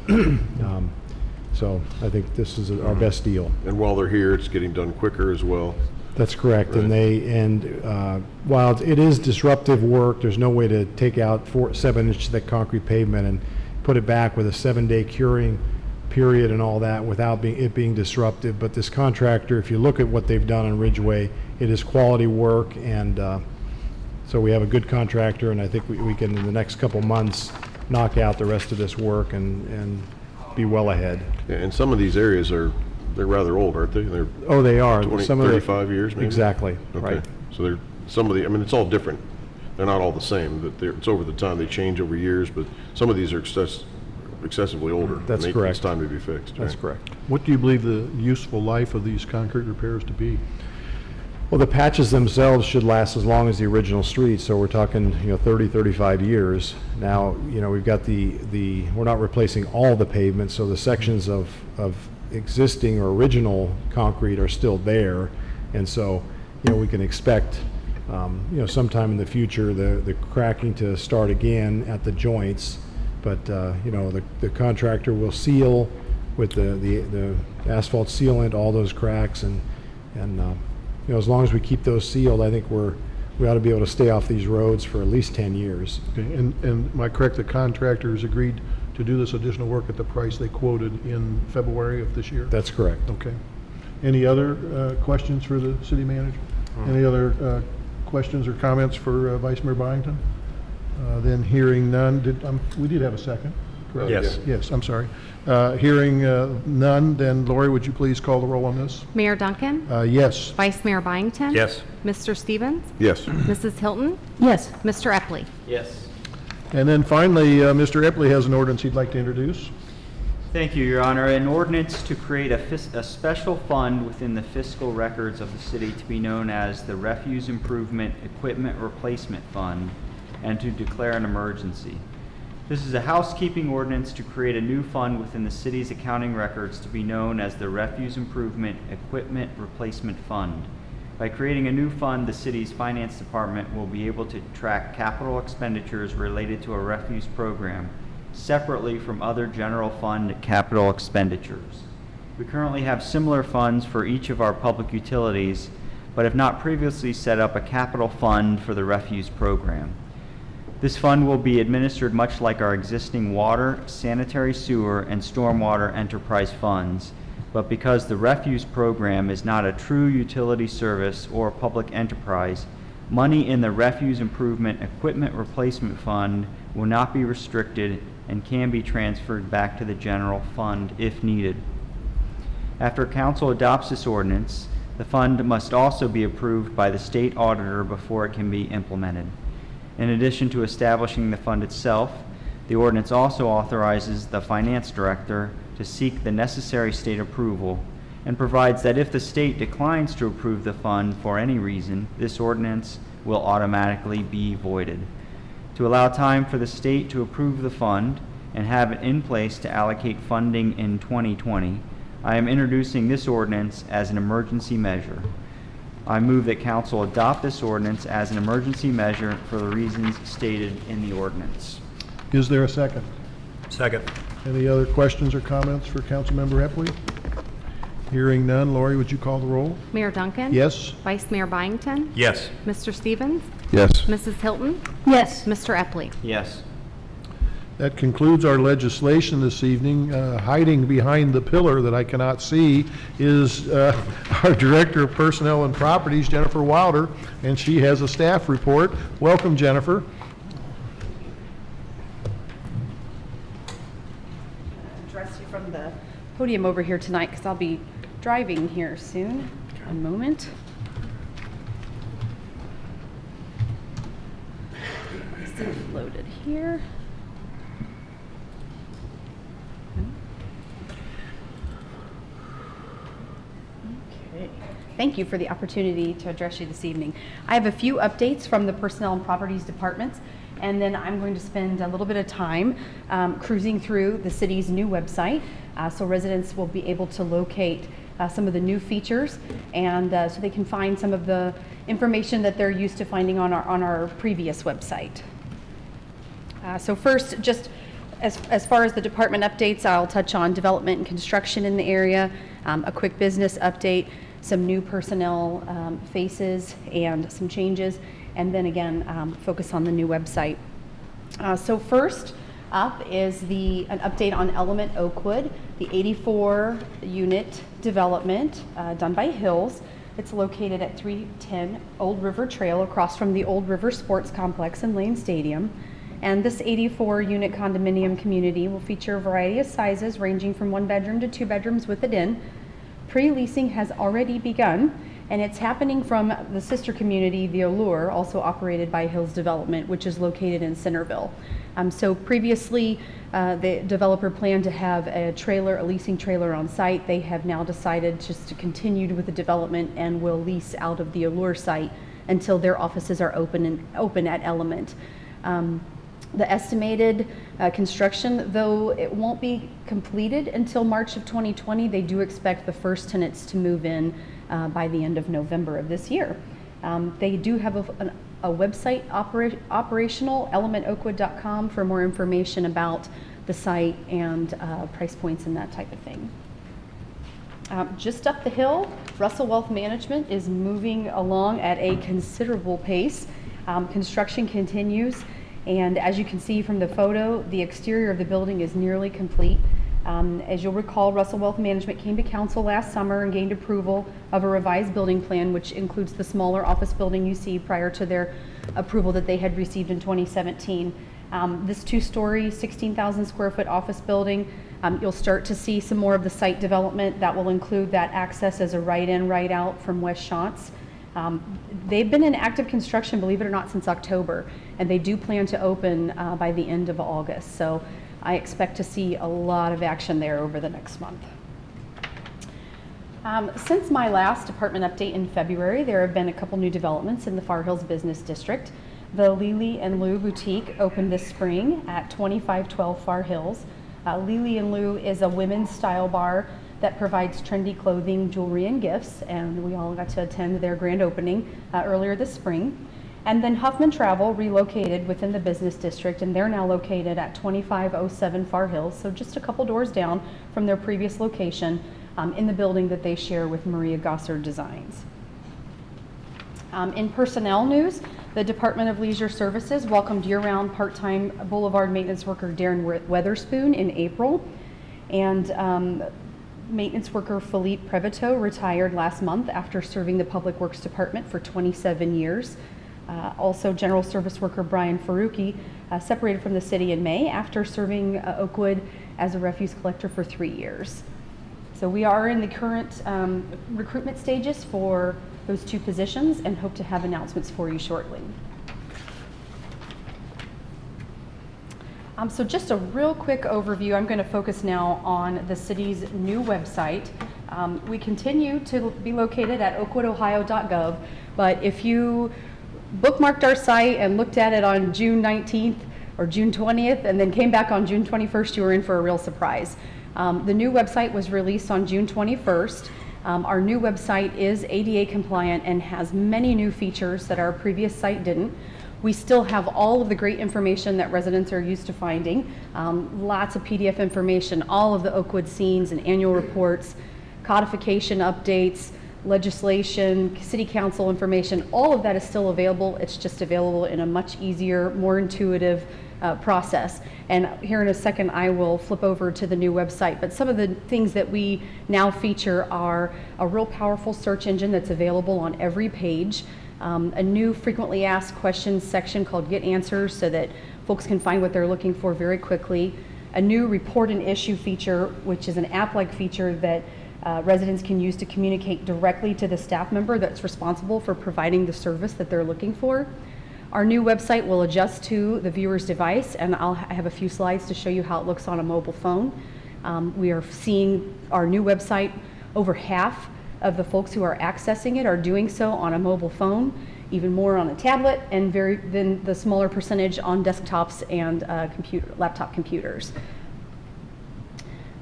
So I think this is our best deal. And while they're here, it's getting done quicker as well. That's correct. Right. And while it is disruptive work, there's no way to take out 7-inch thick concrete pavement and put it back with a 7-day curing period and all that without it being disruptive. But this contractor, if you look at what they've done on Ridgeway, it is quality work, and so we have a good contractor, and I think we can, in the next couple months, knock out the rest of this work and be well ahead. Yeah, and some of these areas they're rather old, aren't they? Oh, they are. 20, Some 35 years maybe? Exactly, Okay. right. So some of the, I mean, it's all different. They're not all the same, but it's over the time, they change over years, but some of these are excessively older. That's and correct. It's time to be fixed. That's right? correct. What do you believe the useful life of these concrete repairs to be? Well, the patches themselves should last as long as the original street, so we're talking, 30, 35 years. Now, we've got we're not replacing all the pavement, so the sections of existing or original concrete are still there. And so, we can expect, sometime in the future, the cracking to start again at the joints. But, the contractor will seal with the asphalt sealant all those cracks, and as long as we keep those sealed, I think we ought to be able to stay off these roads for at least 10 years. Okay, and am I correct, the contractors agreed to do this additional work at the price they quoted in February of this year? That's correct. Okay. Any other questions for the city manager? Any other questions or comments for Vice Mayor Byington? Then hearing none, we did have a second, correct? Yes. Yes, I'm sorry. Hearing none, then Lori, would you please call the roll on this? Mayor Duncan? Yes. Vice Mayor Byington? Yes. Mr. Stevens? Yes. Mrs. Hilton? Yes. Mr. Epley? Yes. And then finally, Mr. Epley has an ordinance he'd like to introduce. Thank you, Your Honor. An ordinance to create a special fund within the fiscal records of the city to be known as the Refuse Improvement Equipment Replacement Fund, and to declare an emergency. This is a housekeeping ordinance to create a new fund within the city's accounting records to be known as the Refuse Improvement Equipment Replacement Fund. By creating a new fund, the city's finance department will be able to track capital expenditures related to a refuse program separately from other general fund capital expenditures. We currently have similar funds for each of our public utilities, but have not previously set up a capital fund for the refuse program. This fund will be administered much like our existing water, sanitary sewer, and stormwater enterprise funds, but because the refuse program is not a true utility service or public enterprise, money in the Refuse Improvement Equipment Replacement Fund will not be restricted and can be transferred back to the general fund if needed. After council adopts this ordinance, the fund must also be approved by the state auditor before it can be implemented. In addition to establishing the fund itself, the ordinance also authorizes the finance director to seek the necessary state approval and provides that if the state declines to approve the fund for any reason, this ordinance will automatically be voided. To allow time for the state to approve the fund and have it in place to allocate funding in 2020, I am introducing this ordinance as an emergency measure. I move that council adopt this ordinance as an emergency measure for the reasons stated in the ordinance. Is there a second? Second. Any other questions or comments for Councilmember Epley? Hearing none, Lori, would you call the roll? Mayor Duncan? Yes. Vice Mayor Byington? Yes. Mr. Stevens? Yes. Mrs. Hilton? Yes. Mr. Epley? Yes. That concludes our legislation this evening. Hiding behind the pillar that I cannot see is our Director of Personnel and Properties, Jennifer Wilder, and she has a staff report. Welcome, Jennifer. Address you from the podium over here tonight because I'll be driving here soon. One moment. See if loaded here. Okay. Thank you for the opportunity to address you this evening. I have a few updates from the Personnel and Properties departments, and then I'm going to spend a little bit of time cruising through the city's new website, so residents will be able to locate some of the new features, and so they can find some of the information that they're used to finding on our previous website. So first, just as far as the department updates, I'll touch on development and construction in the area, a quick business update, some new personnel faces and some changes, and then again, focus on the new website. So first up is an update on Element Oakwood, the 84-unit development done by Hills. It's located at 310 Old River Trail across from the Old River Sports Complex and Lane Stadium. And this 84-unit condominium community will feature a variety of sizes ranging from 1 bedroom to 2 bedrooms with a den. Pre-leasing has already begun, And it's happening from the sister community, the Allure, also operated by Hills Development, which is located in Centerville. So previously, the developer planned to have a leasing trailer on site. They have now decided just to continue with the development and will lease out of the Allure site until their offices are open at Element. The estimated construction, though it won't be completed until March of 2020, they do expect the first tenants to move in by the end of November of this year. They do have a website operational, elementoakwood.com, for more information about the site and price points and that type of thing. Just up the hill, Russell Wealth Management is moving along at a considerable pace. Construction continues, and as you can see from the photo, the exterior of the building is nearly complete. As you'll recall, Russell Wealth Management came to council last summer and gained approval of a revised building plan, which includes the smaller office building you see prior to their approval that they had received in 2017. This two-story, 16,000 square foot office building, you'll start to see some more of the site development that will include that access as a right-in, right-out from West Shantz. They've been in active construction, believe it or not, since October, and they do plan to open by the end of August. So I expect to see a lot of action there over the next month. Since my last department update in February, there have been a couple new developments in the Far Hills Business District. The Lily and Lou Boutique opened this spring at 2512 Far Hills. Lily and Lou is a women's style bar that provides trendy clothing, jewelry, and gifts, and we all got to attend their grand opening earlier this spring. And then Huffman Travel relocated within the business district, and they're now located at 2507 Far Hills, so just a couple doors down from their previous location in the building that they share with Maria Gossard Designs. In personnel news, the Department of Leisure Services welcomed year-round part-time boulevard maintenance worker Darren Weatherspoon in April, and maintenance worker Philippe Previto retired last month after serving the Public Works Department for 27 years. Also, General Service Worker Brian Faruqi separated from the city in May after serving Oakwood as a refuse collector for 3 years. So we are in the current recruitment stages for those two positions and hope to have announcements for you shortly. So just a real quick overview. I'm going to focus now on the city's new website. We continue to be located at oakwoodohio.gov, but if you bookmarked our site and looked at it on June 19th or June 20th and then came back on June 21st, you were in for a real surprise. The new website was released on June 21st. Our new website is ADA compliant and has many new features that our previous site didn't. We still have all of the great information that residents are used to finding. Lots of PDF information, all of the Oakwood scenes and annual reports, codification updates, legislation, city council information, all of that is still available. It's just available in a much easier, more intuitive process. And here in a second, I will flip over to the new website. But some of the things that we now feature are a real powerful search engine that's available on every page, a new frequently asked questions section called Get Answers so that folks can find what they're looking for very quickly, a new report and issue feature, which is an app-like feature that residents can use to communicate directly to the staff member that's responsible for providing the service that they're looking for. Our new website will adjust to the viewer's device, and I have a few slides to show you how it looks on a mobile phone. We are seeing our new website, over half of the folks who are accessing it are doing so on a mobile phone, even more on a tablet, and then the smaller percentage on desktops and laptop computers.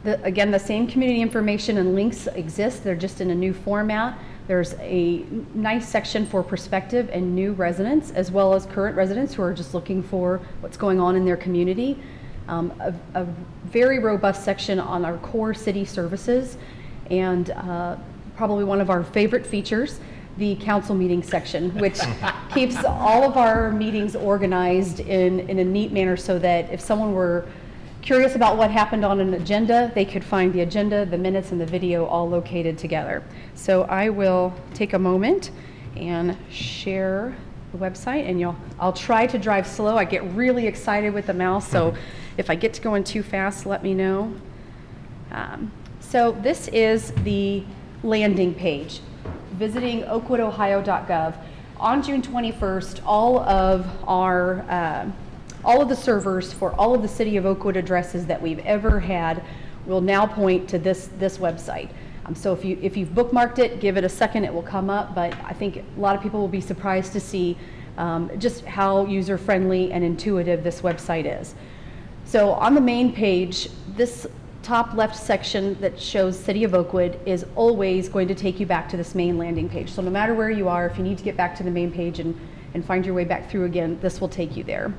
Again, the same community information and links exist. They're just in a new format. There's a nice section for prospective and new residents, as well as current residents who are just looking for what's going on in their community. A very robust section on our core city services, and probably one of our favorite features, the council meeting section, which keeps all of our meetings organized in a neat manner so that if someone were curious about what happened on an agenda, they could find the agenda, the minutes, and the video all located together. So I will take a moment and share the website, and I'll try to drive slow. I get really excited with the mouse, so if I get to going too fast, let me know. So this is the landing page. visiting oakwoodohio.gov. On June 21st, all of the servers for all of the City of Oakwood addresses that we've ever had will now point to this website. So if you've bookmarked it, give it a second, it will come up, but I think a lot of people will be surprised to see just how user-friendly and intuitive this website is. So on the main page, this top left section that shows City of Oakwood is always going to take you back to this main landing page. So no matter where you are, if you need to get back to the main page and find your way back through again, this will take you there.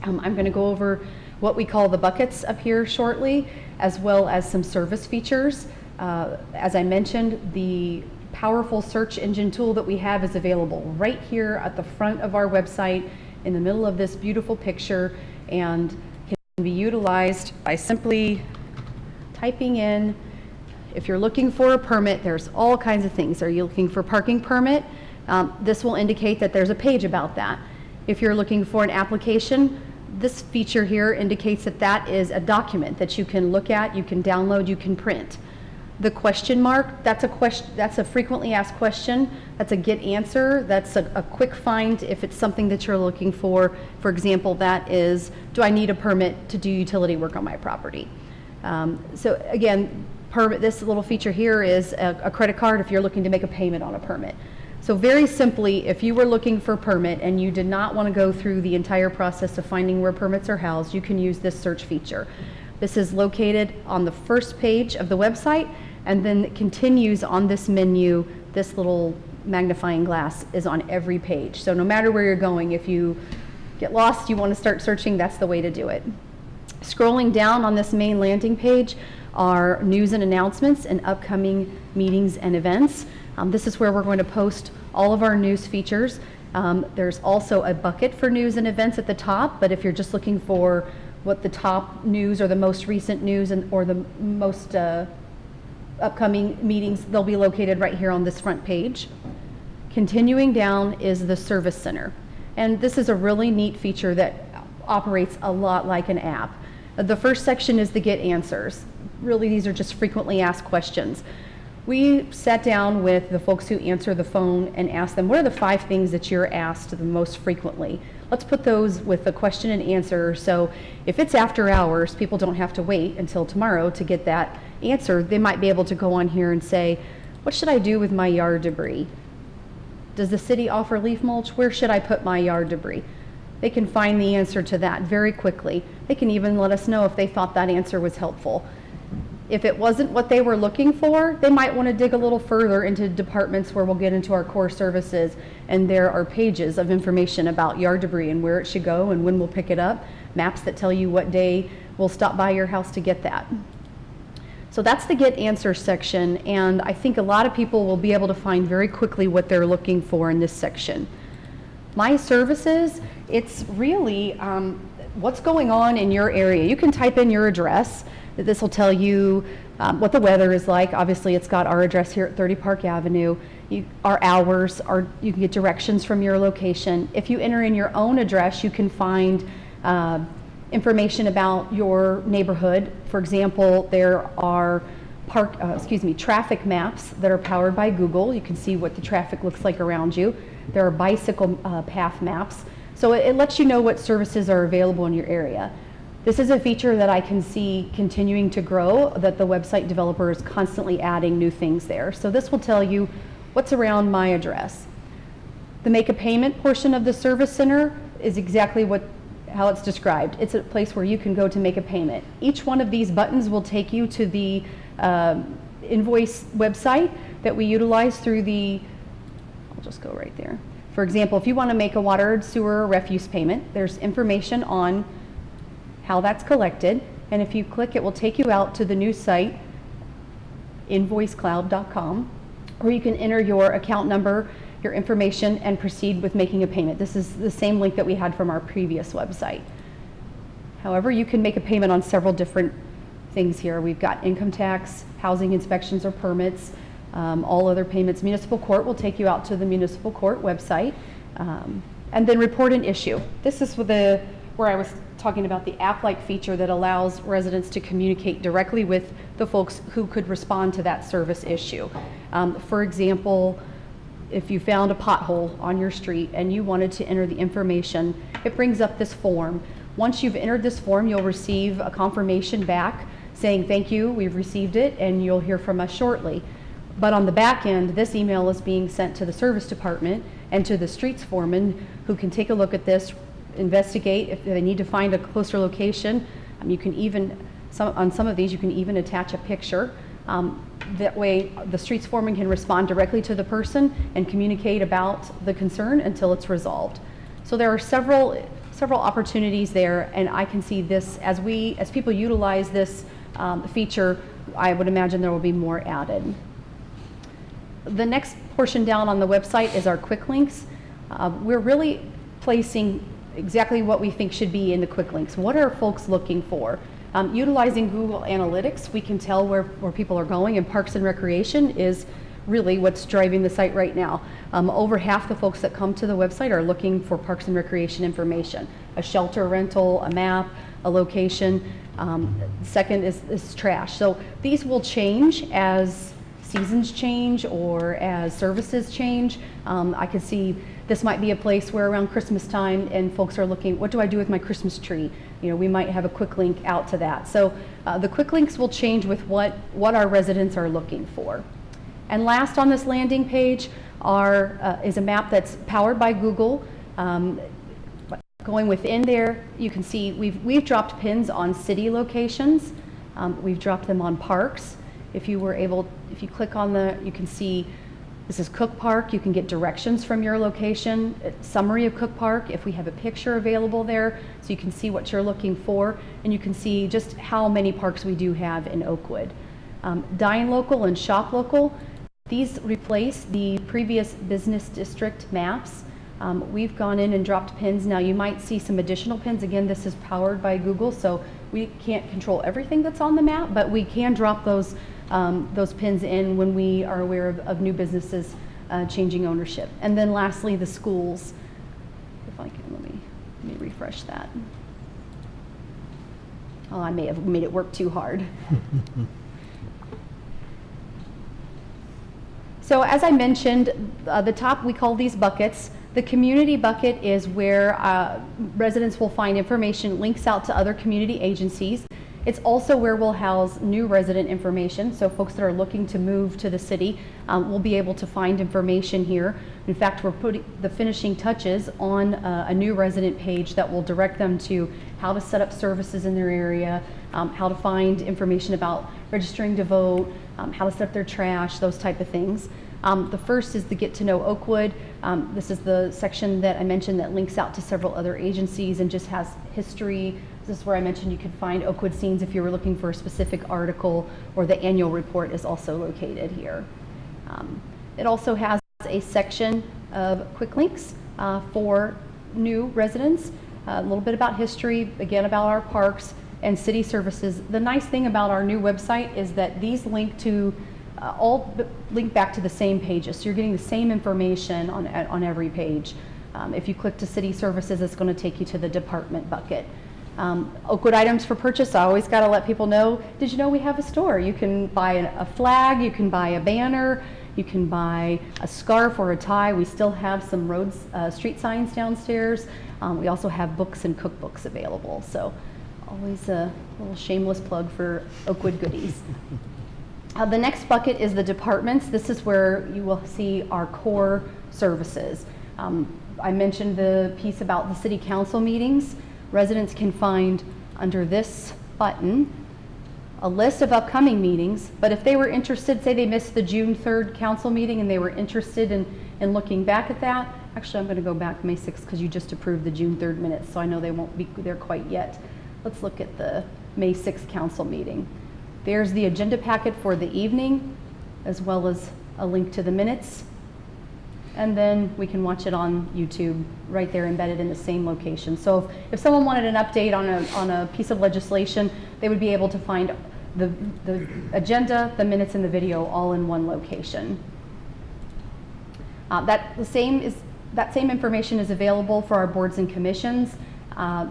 I'm going to go over what we call the buckets up here shortly, as well as some service features. As I mentioned, the powerful search engine tool that we have is available right here at the front of our website in the middle of this beautiful picture, and can be utilized by simply typing in, if you're looking for a permit, there's all kinds of things. Are you looking for parking permit? This will indicate that there's a page about that. If you're looking for an application, this feature here indicates that that is a document that you can look at, you can download, you can print. The question mark, that's a frequently asked question. That's a get answer. That's a quick find if it's something that you're looking for. For example, that is, do I need a permit to do utility work on my property? So again, this little feature here is a credit card if you're looking to make a payment on a permit. So very simply, if you were looking for a permit and you did not want to go through the entire process of finding where permits are housed, you can use this search feature. This is located on the first page of the website, and then it continues on this menu. This little magnifying glass is on every page. So no matter where you're going, if you get lost, you want to start searching, that's the way to do it. Scrolling down on this main landing page are news and announcements and upcoming meetings and events. This is where we're going to post all of our news features. There's also a bucket for news and events at the top, but if you're just looking for what the top news or the most recent news or the most upcoming meetings, they'll be located right here on this front page. Continuing down is the service center. And this is a really neat feature that operates a lot like an app. The first section is the get answers. Really, these are just frequently asked questions. We sat down with the folks who answer the phone and asked them, what are the 5 things that you're asked the most frequently? Let's put those with the question and answer, so if it's after hours, people don't have to wait until tomorrow to get that answer. They might be able to go on here and say, what should I do with my yard debris? Does the city offer leaf mulch? Where should I put my yard debris? They can find the answer to that very quickly. They can even let us know if they thought that answer was helpful. If it wasn't what they were looking for, they might want to dig a little further into departments where we'll get into our core services, and there are pages of information about yard debris and where it should go and when we'll pick it up, maps that tell you what day we'll stop by your house to get that. So that's the get answer section, and I think a lot of people will be able to find very quickly what they're looking for in this section. My services, it's really what's going on in your area. You can type in your address. This will tell you what the weather is like. Obviously, it's got our address here at 30 Park Avenue. Our hours, you can get directions from your location. If you enter in your own address, you can find information about your neighborhood. For example, there are traffic maps that are powered by Google. You can see what the traffic looks like around you. There are bicycle path maps. So it lets you know what services are available in your area. This is a feature that I can see continuing to grow, that the website developer is constantly adding new things there. So this will tell you what's around my address. The make a payment portion of the service center is exactly how it's described. It's a place where you can go to make a payment. Each one of these buttons will take you to the invoice website that we utilize through I'll just go right there. For example, if you want to make a water, sewer, or refuse payment, there's information on how that's collected, and if you click, it will take you out to the new site, invoicecloud.com, or you can enter your account number, your information, and proceed with making a payment. This is the same link that we had from our previous website. However, you can make a payment on several different things here. We've got income tax, housing inspections or permits, all other payments. Municipal court will take you out to the municipal court website, and then report an issue. This is where I was talking about the app-like feature that allows residents to communicate directly with the folks who could respond to that service issue. For example, if you found a pothole on your street and you wanted to enter the information, it brings up this form. Once you've entered this form, you'll receive a confirmation back saying, thank you, we've received it, and you'll hear from us shortly. But on the back end, this email is being sent to the service department and to the streets foreman, who can take a look at this, investigate if they need to find a closer location. You can even, on some of these, you can even attach a picture. That way, the streets foreman can respond directly to the person and communicate about the concern until it's resolved. So there are several opportunities there, and I can see this as people utilize this feature. I would imagine there will be more added. The next portion down on the website is our quick links. We're really placing exactly what we think should be in the quick links. What are folks looking for? Utilizing Google Analytics, we can tell where people are going, and Parks and Recreation is really what's driving the site right now. Over half the folks that come to the website are looking for Parks and Recreation information, a shelter rental, a map, a location. Second is trash. So these will change as seasons change or as services change. I could see this might be a place where around Christmas time and folks are looking, what do I do with my Christmas tree? We might have a quick link out to that. So the quick links will change with what our residents are looking for. And last on this landing page is a map that's powered by Google. Going within there, you can see we've dropped pins on city locations. We've dropped them on parks. If you click on you can see this is Cook Park. You can get directions from your location, a summary of Cook Park, if we have a picture available there, so you can see what you're looking for, and you can see just how many parks we do have in Oakwood. Dine Local and Shop Local, these replace the previous business district maps. We've gone in and dropped pins. Now you might see some additional pins. Again, this is powered by Google, so we can't control everything that's on the map, but we can drop those pins in when we are aware of new businesses changing ownership. And then lastly, the schools. If I can, let me refresh that. Oh, I may have made it work too hard. So as I mentioned, the top, we call these buckets. The community bucket is where residents will find information, links out to other community agencies. It's also where we'll house new resident information, so folks that are looking to move to the city will be able to find information here. In fact, we're putting the finishing touches on a new resident page that will direct them to how to set up services in their area, how to find information about registering to vote, how to set up their trash, those type of things. The first is the Get to Know Oakwood. This is the section that I mentioned that links out to several other agencies and just has history. This is where I mentioned you could find Oakwood scenes if you were looking for a specific article, or the annual report is also located here. It also has a section of quick links for new residents, a little bit about history, again about our parks and city services. The nice thing about our new website is that these link to all link back to the same pages, so you're getting the same information on every page. If you click to city services, it's going to take you to the department bucket. Oakwood items for purchase, I always got to let people know, did you know we have a store? You can buy a flag, you can buy a banner, you can buy a scarf or a tie. We still have some street signs downstairs. We also have books and cookbooks available, so always a little shameless plug for Oakwood goodies. The next bucket is the departments. This is where you will see our core services. I mentioned the piece about the city council meetings. Residents can find under this button a list of upcoming meetings, but if they were interested, say they missed the June 3rd council meeting and they were interested in looking back at that, actually I'm going to go back May 6th because you just approved the June 3rd minutes, so I know they won't be there quite yet. Let's look at the May 6th council meeting. There's the agenda packet for the evening, as well as a link to the minutes. And then we can watch it on YouTube right there embedded in the same location. So if someone wanted an update on a piece of legislation, they would be able to find the agenda, the minutes, and the video all in one location. That same information is available for our boards and commissions.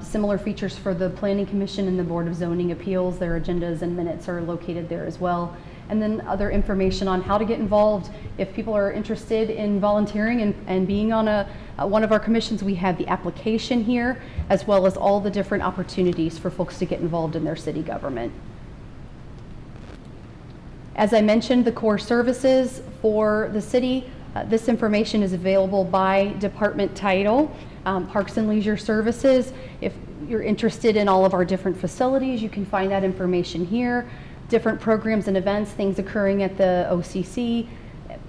Similar features for the Planning Commission and the Board of Zoning Appeals. Their agendas and minutes are located there as well. and then other information on how to get involved. If people are interested in volunteering and being on one of our commissions, we have the application here, as well as all the different opportunities for folks to get involved in their city government. As I mentioned, the core services for the city, this information is available by department title. Parks and Leisure Services, if you're interested in all of our different facilities, you can find that information here. Different programs and events, things occurring at the OCC,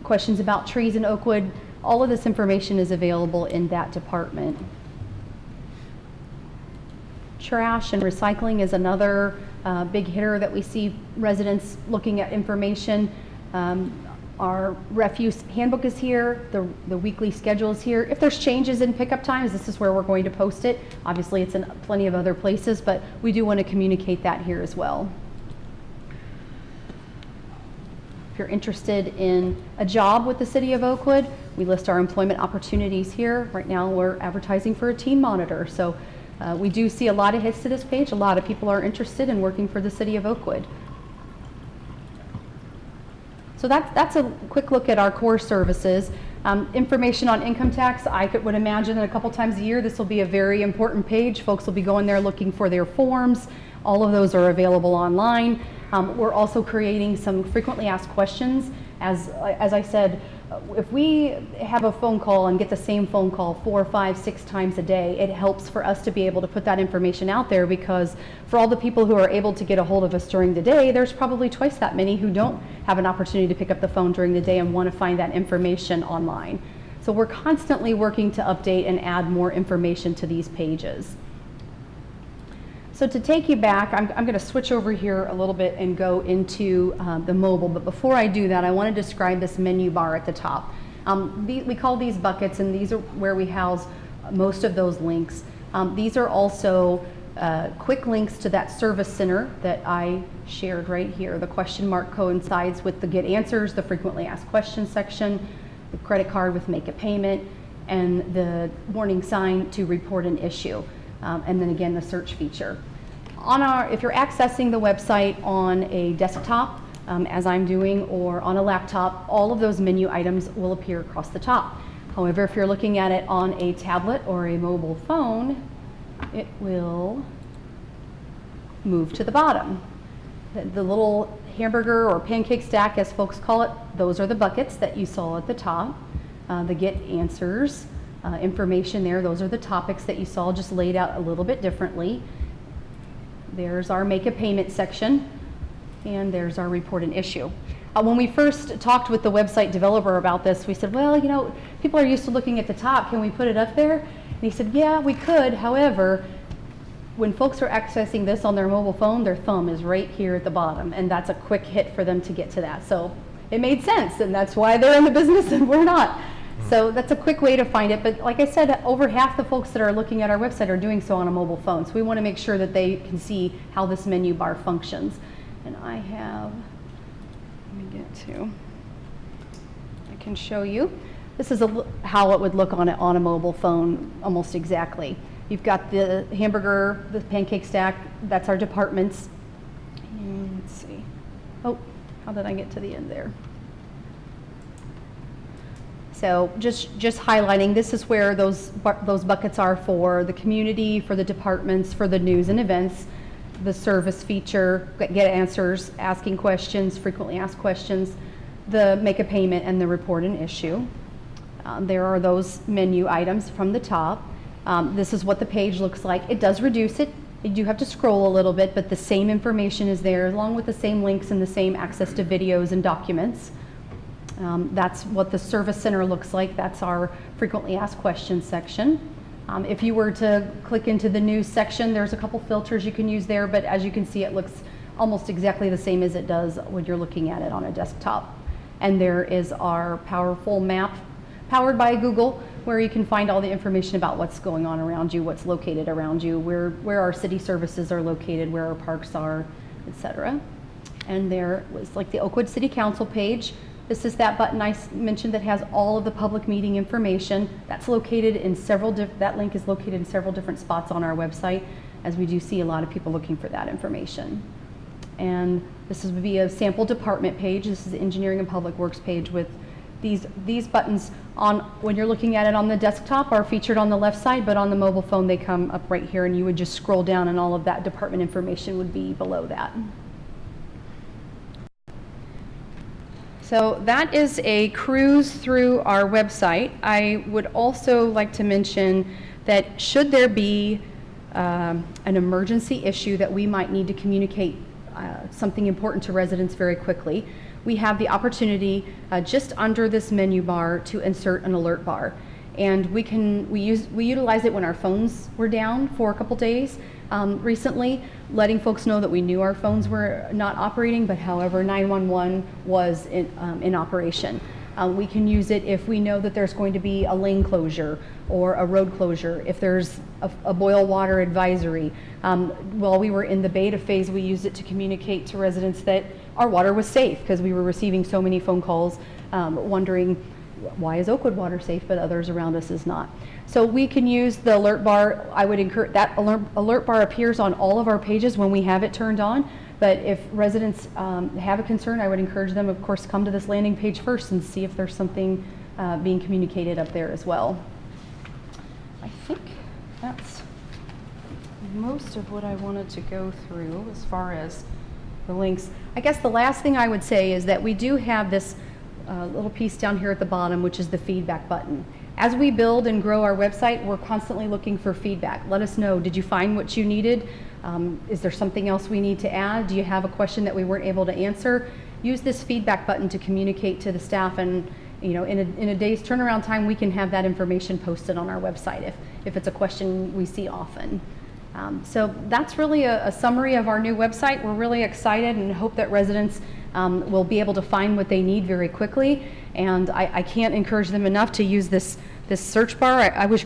questions about trees in Oakwood, all of this information is available in that department. Trash and recycling is another big hitter that we see residents looking at information. Our refuse handbook is here, the weekly schedule is here. If there's changes in pickup times, this is where we're going to post it. Obviously, it's in plenty of other places, but we do want to communicate that here as well. If you're interested in a job with the City of Oakwood, we list our employment opportunities here. Right now, we're advertising for a teen monitor, so we do see a lot of hits to this page. A lot of people are interested in working for the City of Oakwood. So that's a quick look at our core services. Information on income tax, I would imagine that a couple times a year this will be a very important page. Folks will be going there looking for their forms. All of those are available online. We're also creating some frequently asked questions. As I said, if we have a phone call and get the same phone call 4, 5, 6 times a day, it helps for us to be able to put that information out there, because for all the people who are able to get a hold of us during the day, there's probably twice that many who don't have an opportunity to pick up the phone during the day and want to find that information online. So we're constantly working to update and add more information to these pages. So to take you back, I'm going to switch over here a little bit and go into the mobile, but before I do that, I want to describe this menu bar at the top. We call these buckets, and these are where we house most of those links. These are also quick links to that service center that I shared right here. The question mark coincides with the Get Answers, the frequently asked questions section, the credit card with Make a Payment, and the warning sign to report an issue. And then again, the search feature. If you're accessing the website on a desktop, as I'm doing, or on a laptop, all of those menu items will appear across the top. However, if you're looking at it on a tablet or a mobile phone, it will move to the bottom. The little hamburger or pancake stack, as folks call it, those are the buckets that you saw at the top. The Get Answers information there, those are the topics that you saw, just laid out a little bit differently. There's our Make a Payment section, and there's our Report an Issue. When we first talked with the website developer about this, we said, well, you know, people are used to looking at the top. Can we put it up there? And he said, yeah, we could. However, when folks are accessing this on their mobile phone, their thumb is right here at the bottom, and that's a quick hit for them to get to that. So it made sense, and that's why they're in the business and we're not. So that's a quick way to find it. But like I said, over half the folks that are looking at our website are doing so on a mobile phone. So we want to make sure that they can see how this menu bar functions. And I have, let me get to, I can show you. This is how it would look on a mobile phone almost exactly. You've got the hamburger, the pancake stack, that's our departments. And let's see. Oh, how did I get to the end there? So just highlighting, this is where those buckets are for the community, for the departments, for the news and events, the service feature, Get Answers, asking questions, frequently asked questions, the Make a Payment, and the Report an Issue. There are those menu items from the top. This is what the page looks like. It does reduce it. You do have to scroll a little bit, but the same information is there, along with the same links and the same access to videos and documents. That's what the service center looks like. That's our frequently asked questions section. If you were to click into the news section, there's a couple filters you can use there, but as you can see, it looks almost exactly the same as it does when you're looking at it on a desktop. And there is our powerful map powered by Google, where you can find all the information about what's going on around you, what's located around you, where our city services are located, where our parks are, etc. And there was like the Oakwood City Council page. This is that button I mentioned that has all of the public meeting information. That's located in that link is located in several different spots on our website, as we do see a lot of people looking for that information. And this would be a sample department page. This is the Engineering and Public Works page with these buttons on, when you're looking at it on the desktop, are featured on the left side, but on the mobile phone they come up right here, and you would just scroll down and all of that department information would be below that. So that is a cruise through our website. I would also like to mention that should there be an emergency issue that we might need to communicate something important to residents very quickly, we have the opportunity just under this menu bar to insert an alert bar. And we utilize it when our phones were down for a couple days recently, letting folks know that we knew our phones were not operating, but however 911 was in operation. We can use it if we know that there's going to be a lane closure or a road closure, if there's a boil water advisory. While we were in the beta phase, we used it to communicate to residents that our water was safe, because we were receiving so many phone calls wondering, why is Oakwood water safe but others around us is not? So we can use the alert bar. I would encourage that alert bar appears on all of our pages when we have it turned on. But if residents have a concern, I would encourage them, of course, come to this landing page first and see if there's something being communicated up there as well. I think that's most of what I wanted to go through as far as the links. I guess the last thing I would say is that we do have this little piece down here at the bottom, which is the feedback button. As we build and grow our website, we're constantly looking for feedback. Let us know, did you find what you needed? Is there something else we need to add? Do you have a question that we weren't able to answer? Use this feedback button to communicate to the staff, and in a day's turnaround time, we can have that information posted on our website if it's a question we see often. So that's really a summary of our new website. We're really excited and hope that residents will be able to find what they need very quickly. And I can't encourage them enough to use this search bar. I wish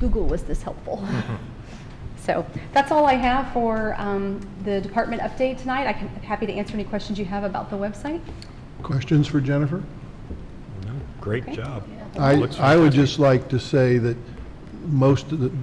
Google was this helpful. So that's all I have for the department update tonight. I'm happy to answer any questions you have about the website. Questions for Jennifer? No, great Okay. job. I would just like to say that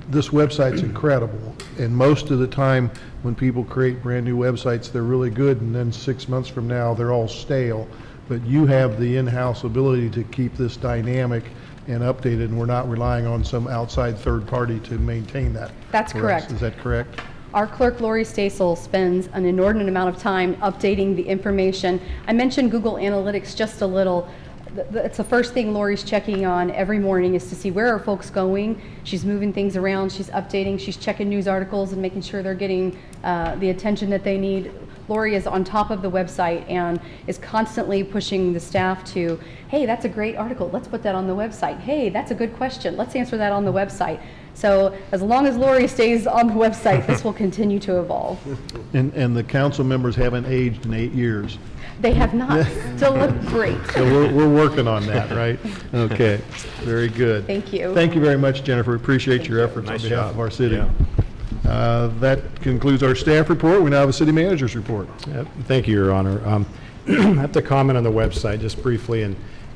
this website's incredible, and most of the time when people create brand new websites, they're really good, and then 6 months from now they're all stale. But you have the in-house ability to keep this dynamic and updated, and we're not relying on some outside third party to maintain that. That's for us. correct. Is that correct? Our clerk, Lori Stasel, spends an inordinate amount of time updating the information. I mentioned Google Analytics just a little. It's the first thing Lori's checking on every morning, is to see where are folks going. She's moving things around, she's updating, she's checking news articles and making sure they're getting the attention that they need. Lori is on top of the website and is constantly pushing the staff to, hey, that's a great article, let's put that on the website. Hey, that's a good question, let's answer that on the website. So as long as Lori stays on the website, this will continue to evolve. And the council members haven't aged in 8 years. They have not. Still look great. So we're working on that, right? Okay, very good. Thank you. Thank you very much, Jennifer. Appreciate your efforts on Nice behalf job. of our city. Yeah. That concludes our staff report. We now have a city manager's report. Yep, thank you, Your Honor. I have to comment on the website just briefly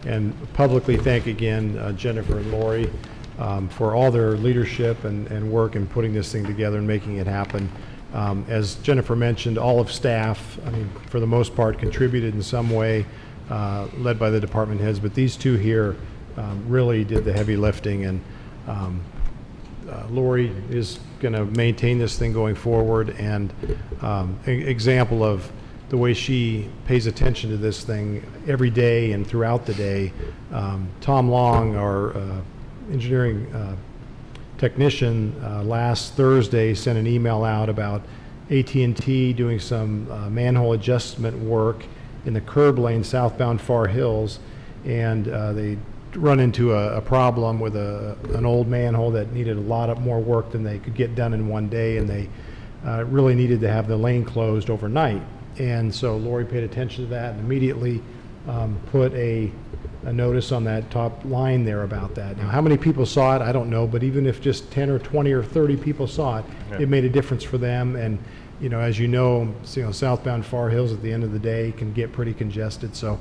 and publicly thank again Jennifer and Lori for all their leadership and work in putting this thing together and making it happen. As Jennifer mentioned, all of staff, I mean, for the most part, contributed in some way, led by the department heads, but these two here really did the heavy lifting, and Lori is going to maintain this thing going forward, and an example of the way she pays attention to this thing every day and throughout the day. Tom Long, our engineering technician, last Thursday sent an email out about AT&T doing some manhole adjustment work in the curb lane southbound Far Hills, and they run into a problem with an old manhole that needed a lot more work than they could get done in one day, and they really needed to have the lane closed overnight. And so Lori paid attention to that and immediately put a notice on that top line there about that. Now, how many people saw it, I don't know, but even if just 10 or 20 or 30 people saw it, it made a difference for them. And, as you know, southbound Far Hills at the end of the day can get pretty congested. So,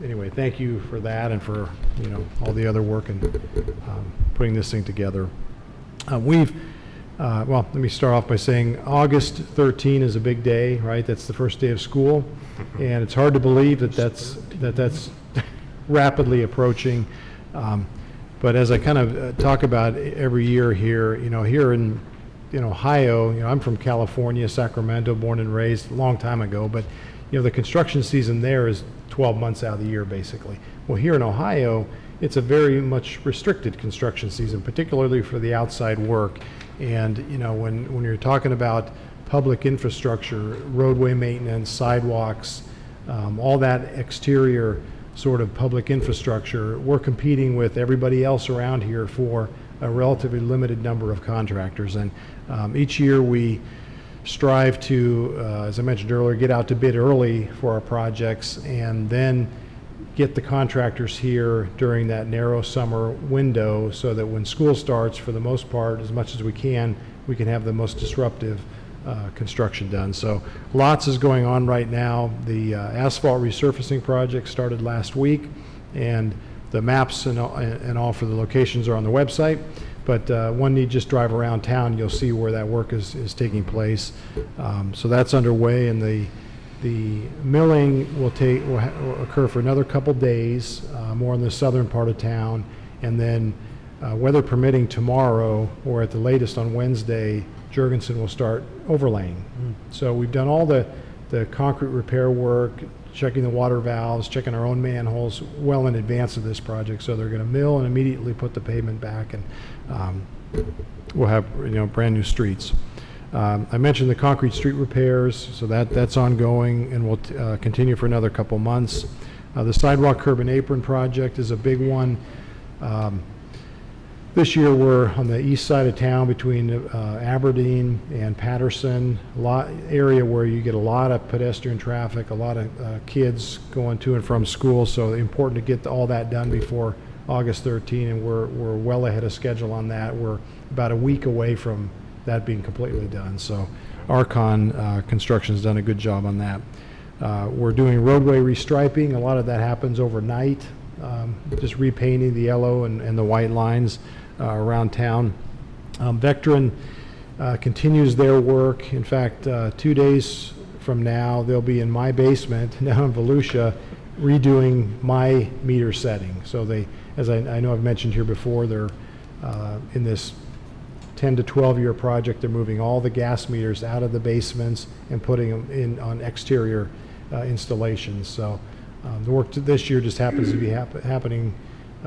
anyway, thank you for that and for, all the other work and putting this thing together. We've Well, let me start off by saying August 13 is a big day, right? That's the first day of school, and it's hard to believe that that's rapidly approaching. But as I kind of talk about every year here, here in Ohio, I'm from California, Sacramento, born and raised a long time ago, but the construction season there is 12 months out of the year, basically. Well, here in Ohio, it's a very much restricted construction season, particularly for the outside work. And, when you're talking about public infrastructure, roadway maintenance, sidewalks, all that exterior sort of public infrastructure, we're competing with everybody else around here for a relatively limited number of contractors. And each year we strive to, as I mentioned earlier, get out to bid early for our projects and then get the contractors here during that narrow summer window so that when school starts, for the most part, as much as we can have the most disruptive construction done. So lots is going on right now. The asphalt resurfacing project started last week, and the maps and all for the locations are on the website. But one need just drive around town, you'll see where that work is taking place. So that's underway, and the milling will occur for another couple days, more in the southern part of town, and then weather permitting tomorrow, or at the latest on Wednesday, Jurgensen will start overlaying. So we've done all the concrete repair work, checking the water valves, checking our own manholes well in advance of this project. So they're going to mill and immediately put the pavement back, and we'll have brand new streets. I mentioned the concrete street repairs, so that's ongoing and will continue for another couple months. The sidewalk curb and apron project is a big one. This year we're on the east side of town between Aberdeen and Patterson, area where you get a lot of pedestrian traffic, a lot of kids going to and from school, so important to get all that done before August 13, and we're well ahead of schedule on that. We're about a week away from that being completely done. So Archon Construction's done a good job on that. We're doing roadway restriping. A lot of that happens overnight, just repainting the yellow and the white lines around town. Vectren continues their work. In fact, 2 days from now, they'll be in my basement down in Volusia redoing my meter setting. So they, as I know I've mentioned here before, they're in this 10 to 12 year project. They're moving all the gas meters out of the basements and putting them in on exterior installations. So the work this year just happens to be happening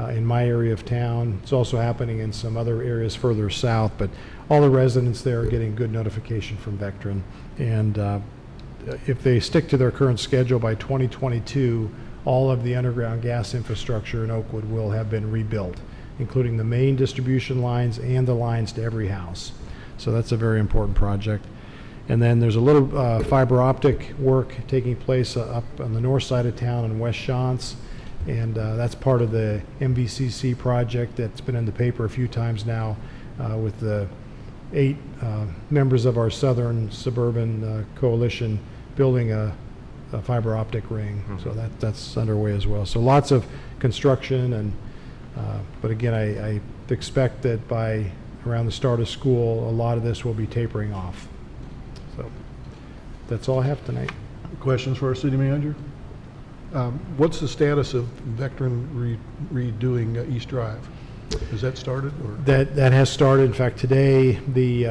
in my area of town. It's also happening in some other areas further south, but all the residents there are getting good notification from Vectren. And if they stick to their current schedule, by 2022, all of the underground gas infrastructure in Oakwood will have been rebuilt, including the main distribution lines and the lines to every house. So that's a very important project. And then there's a little fiber optic work taking place up on the north side of town in West Shantz, and that's part of the MVCC project that's been in the paper a few times now with the 8 members of our southern suburban coalition building a fiber optic ring. Mm-hmm. So that's underway as well. So lots of construction, and but again, I expect that by around the start of school, a lot of this will be tapering off. So that's all I have tonight. Questions for our city manager? What's the status of Vectren redoing East Drive? Has that started? Or? That has started. In fact, today the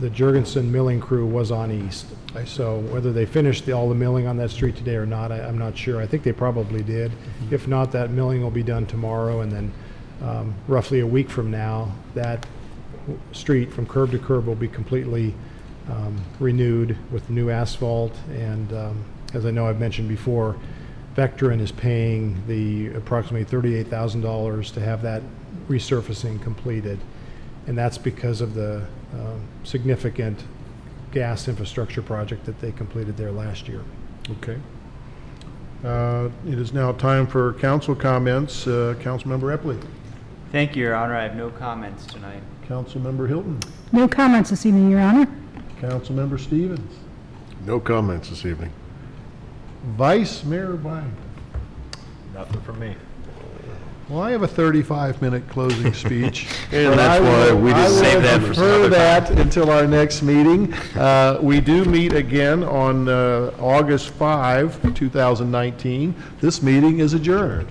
Jurgensen milling crew was on East. So whether they finished all the milling on that street today or not, I'm not sure. I think they probably did. Mm-hmm. If not, that milling will be done tomorrow, and then roughly a week from now, that street from curb to curb will be completely renewed with new asphalt. And as I know I've mentioned before, Vectren is paying the approximately $38,000 to have that resurfacing completed, and that's because of the significant gas infrastructure project that they completed there last year. Okay. It is now time for council comments. Councilmember Epley. Thank you, Your Honor. I have no comments tonight. Councilmember Hilton. No comments this evening, Your Honor. Councilmember Stevens. No comments this evening. Vice Mayor Byington. Nothing from me. Well, I have a 35-minute closing speech. And that's why we didn't save that for some other that until our next meeting. We do meet again on August 5, 2019. This meeting is adjourned.